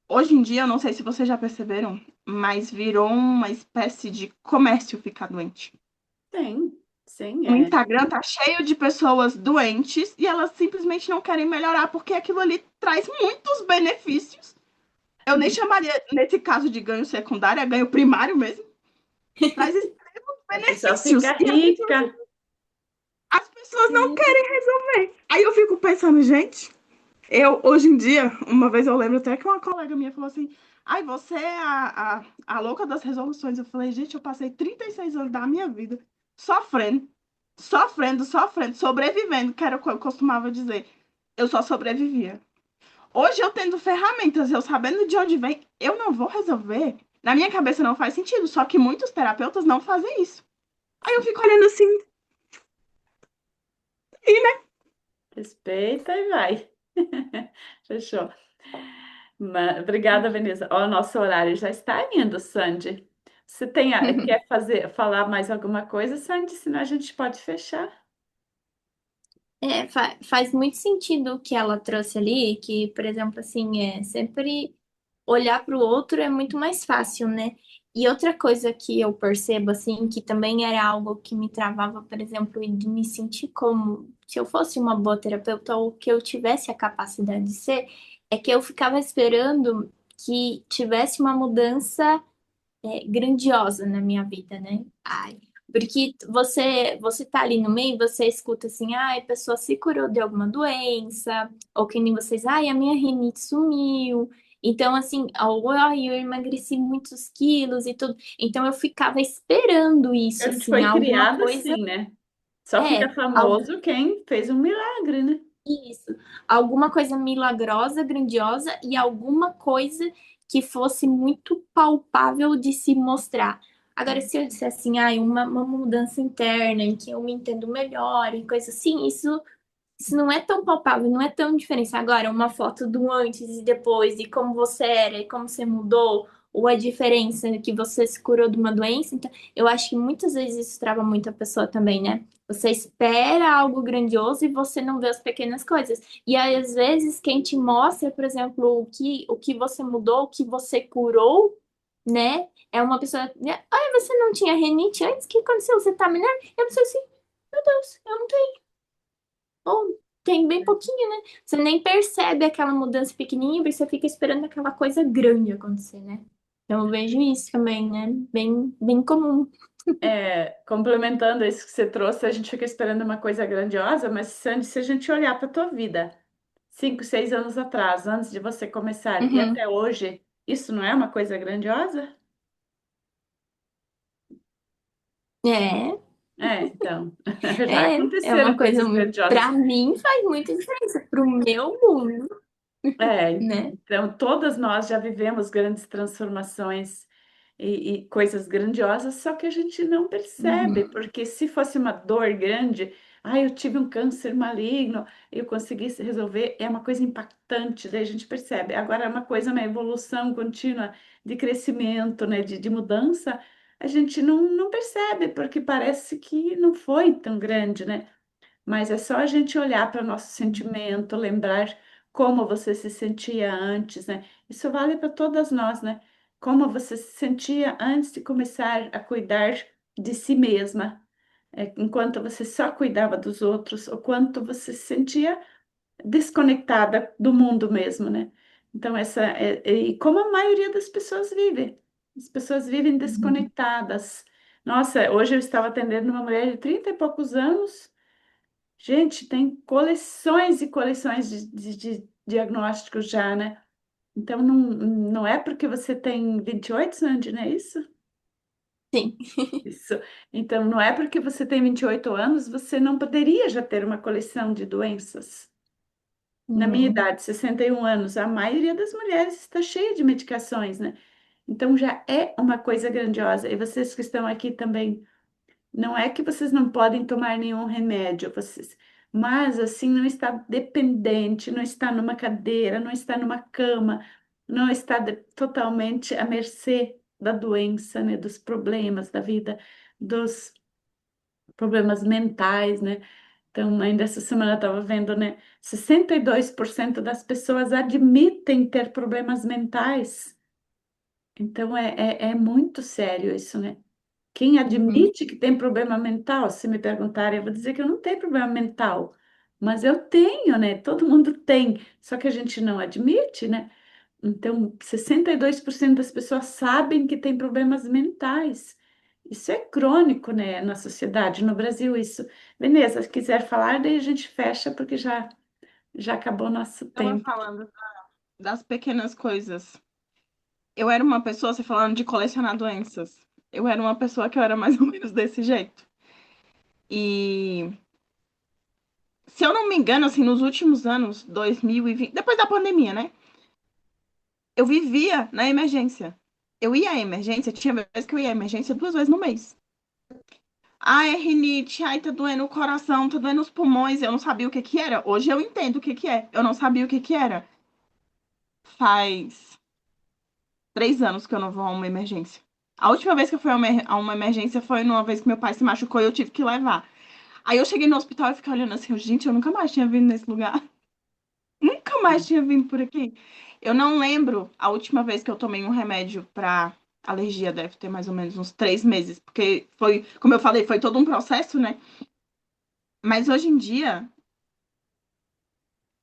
[SPEAKER 4] Hoje em dia, eu não sei se vocês já perceberam, mas virou uma espécie de comércio ficar doente.
[SPEAKER 1] Sim, sim,
[SPEAKER 4] O Instagram tá cheio de pessoas doentes e elas simplesmente não querem melhorar porque aquilo ali traz muitos benefícios. Eu nem chamaria, nesse caso, de ganho secundário, é ganho primário mesmo. Traz extremos
[SPEAKER 1] a pessoa
[SPEAKER 4] benefícios
[SPEAKER 1] fica
[SPEAKER 4] e
[SPEAKER 1] rica.
[SPEAKER 4] as pessoas não
[SPEAKER 2] Sim.
[SPEAKER 4] querem resolver. Aí eu fico pensando, gente, eu, hoje em dia, uma vez eu lembro até que uma colega minha falou assim: ai, você é a louca das resoluções. Eu falei, gente, eu passei 36 anos da minha vida sofrendo, sofrendo, sobrevivendo, que era o que eu costumava dizer. Eu só sobrevivia. Hoje eu tendo ferramentas, eu sabendo de onde vem, eu não vou resolver. Na minha cabeça não faz sentido, só que muitos terapeutas não fazem isso. Aí eu fico olhando assim, e né?
[SPEAKER 1] Respeita e vai. Fechou. Obrigada, Veneza. Ó, o nosso horário já está indo, Sandy. Você quer falar mais alguma coisa, Sandy? Senão a gente pode fechar.
[SPEAKER 2] Faz muito sentido o que ela trouxe ali, que, por exemplo, assim, sempre olhar para o outro é muito mais fácil, né? E outra coisa que eu percebo, assim, que também era algo que me travava, por exemplo, de me sentir como se eu fosse uma boa terapeuta ou que eu tivesse a capacidade de ser, é que eu ficava esperando que tivesse uma mudança grandiosa na minha vida, né? Ai, porque você tá ali no meio, você escuta assim, ai, a pessoa se curou de alguma doença, ou que nem vocês, ai, a minha rinite sumiu. Então, assim, ou, ai, eu emagreci muitos quilos e tudo. Então, eu ficava esperando
[SPEAKER 1] A
[SPEAKER 2] isso,
[SPEAKER 1] gente
[SPEAKER 2] assim,
[SPEAKER 1] foi
[SPEAKER 2] alguma
[SPEAKER 1] criada
[SPEAKER 2] coisa,
[SPEAKER 1] assim, né? Só fica
[SPEAKER 2] é,
[SPEAKER 1] famoso quem fez um milagre, né?
[SPEAKER 2] isso, alguma coisa milagrosa, grandiosa e alguma coisa que fosse muito palpável de se mostrar. Agora, se eu disser assim, ah, uma mudança interna em que eu me entendo melhor e coisa assim, isso não é tão palpável, não é tão diferente. Agora, uma foto do antes e depois, e como você era, e como você mudou, ou a diferença que você se curou de uma doença. Então, eu acho que muitas vezes isso trava muito a pessoa também, né? Você espera algo grandioso e você não vê as pequenas coisas. E aí, às vezes, quem te mostra, por exemplo, o que você mudou, o que você curou, né? É uma pessoa, né? Ah, você não tinha renite antes? O que aconteceu? Você tá melhor? Eu pensei assim, meu Deus, eu não tenho. Ou tem bem pouquinho, né? Você nem percebe aquela mudança pequenininha, porque você fica esperando aquela coisa grande acontecer, né? Então eu vejo isso também, né? Bem comum.
[SPEAKER 1] Complementando isso que você trouxe, a gente fica esperando uma coisa grandiosa, mas Sandy, se a gente olhar para a tua vida, 5, 6 anos atrás, antes de você começar, e
[SPEAKER 2] Uhum.
[SPEAKER 1] até hoje, isso não é uma coisa grandiosa? Então, já
[SPEAKER 2] É uma
[SPEAKER 1] aconteceram
[SPEAKER 2] coisa
[SPEAKER 1] coisas
[SPEAKER 2] muito.
[SPEAKER 1] grandiosas.
[SPEAKER 2] Pra mim faz muita diferença, pro meu mundo, né?
[SPEAKER 1] Então, todas nós já vivemos grandes transformações e coisas grandiosas, só que a gente não percebe,
[SPEAKER 2] Uhum.
[SPEAKER 1] porque se fosse uma dor grande, eu tive um câncer maligno, eu consegui se resolver, é uma coisa impactante, daí a gente percebe. Agora, é uma coisa, uma evolução contínua de crescimento, né, de mudança, a gente não percebe, porque parece que não foi tão grande, né? Mas é só a gente olhar para o nosso sentimento, lembrar como você se sentia antes, né? Isso vale para todas nós, né? Como você se sentia antes de começar a cuidar de si mesma. enquanto você só cuidava dos outros, o quanto você se sentia desconectada do mundo mesmo, né? Então, e como a maioria das pessoas vive, as pessoas vivem
[SPEAKER 2] Uhum.
[SPEAKER 1] desconectadas. Nossa, hoje eu estava atendendo uma mulher de 30 e poucos anos. Gente, tem coleções e coleções de diagnósticos já, né? Então, não é porque você tem 28, Sandy, não é isso?
[SPEAKER 2] Sim.
[SPEAKER 1] Isso. Então, não é porque você tem 28 anos, você não poderia já ter uma coleção de doenças. Na minha
[SPEAKER 2] Uhum.
[SPEAKER 1] idade, 61 anos, a maioria das mulheres está cheia de medicações, né? Então, já é uma coisa grandiosa. E vocês que estão aqui também, não é que vocês não podem tomar nenhum remédio, mas assim, não está dependente, não está numa cadeira, não está numa cama, não está totalmente à mercê da doença, né? Dos problemas da vida, dos problemas mentais, né? Então, ainda essa semana eu estava vendo, né? 62% das pessoas admitem ter problemas mentais. Então, é muito sério isso, né? Quem
[SPEAKER 2] Uhum.
[SPEAKER 1] admite que tem problema mental, se me perguntarem, eu vou dizer que eu não tenho problema mental. Mas eu tenho, né? Todo mundo tem. Só que a gente não admite, né? Então, 62% das pessoas sabem que tem problemas mentais. Isso é crônico, né, na sociedade, no Brasil, isso. Veneza, se quiser falar, daí a gente fecha, porque já acabou nosso
[SPEAKER 4] Estava
[SPEAKER 1] tempo.
[SPEAKER 4] falando das pequenas coisas. Eu era uma pessoa, você falando de colecionar doenças. Eu era uma pessoa que eu era mais ou menos desse jeito. E se eu não me engano, assim, nos últimos anos, 2020, depois da pandemia, né? Eu vivia na emergência. Eu ia à emergência, tinha vezes que eu ia à emergência 2 vezes no mês. Ai, é rinite, ai, tá doendo o coração, tá doendo os pulmões. Eu não sabia o que que era. Hoje eu entendo o que que é. Eu não sabia o que que era. Faz 3 anos que eu não vou a uma emergência. A última vez que eu fui a uma emergência foi numa vez que meu pai se machucou e eu tive que levar. Aí eu cheguei no hospital e fiquei olhando assim, gente, eu nunca mais tinha vindo nesse lugar. Nunca mais tinha vindo por aqui. Eu não lembro a última vez que eu tomei um remédio pra alergia, deve ter mais ou menos uns 3 meses, porque foi, como eu falei, foi todo um processo, né? Mas hoje em dia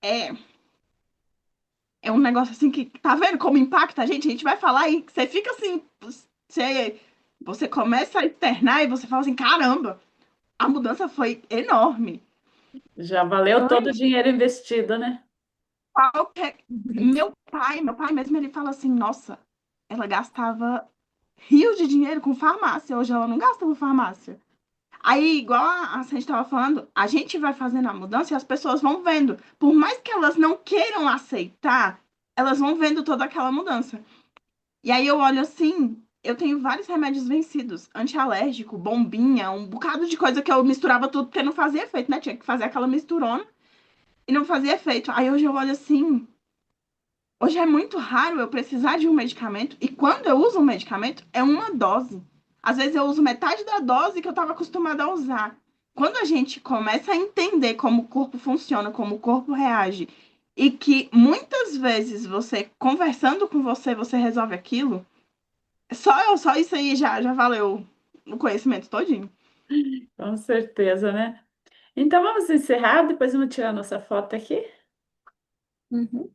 [SPEAKER 4] é, é um negócio assim que, tá vendo como impacta a gente? A gente vai falar e você fica assim, você começa a externar e você fala assim, caramba, a mudança foi enorme.
[SPEAKER 1] Já valeu
[SPEAKER 4] Eu
[SPEAKER 1] todo o
[SPEAKER 4] lembro
[SPEAKER 1] dinheiro investido, né?
[SPEAKER 4] qualquer... Meu pai mesmo, ele fala assim, nossa, ela gastava rios de dinheiro com farmácia, hoje ela não gasta com farmácia. Aí, igual a gente estava falando, a gente vai fazendo a mudança e as pessoas vão vendo. Por mais que elas não queiram aceitar, elas vão vendo toda aquela mudança. E aí eu olho assim, eu tenho vários remédios vencidos, antialérgico, bombinha, um bocado de coisa que eu misturava tudo porque não fazia efeito, né? Tinha que fazer aquela misturona e não fazia efeito. Aí hoje eu olho assim, hoje é muito raro eu precisar de um medicamento e quando eu uso um medicamento é uma dose. Às vezes eu uso metade da dose que eu estava acostumada a usar. Quando a gente começa a entender como o corpo funciona, como o corpo reage e que muitas vezes você conversando com você, você resolve aquilo, só isso aí já valeu o conhecimento todinho.
[SPEAKER 1] Com certeza, né? Então vamos encerrar, depois vamos tirar nossa foto aqui.
[SPEAKER 2] Uhum.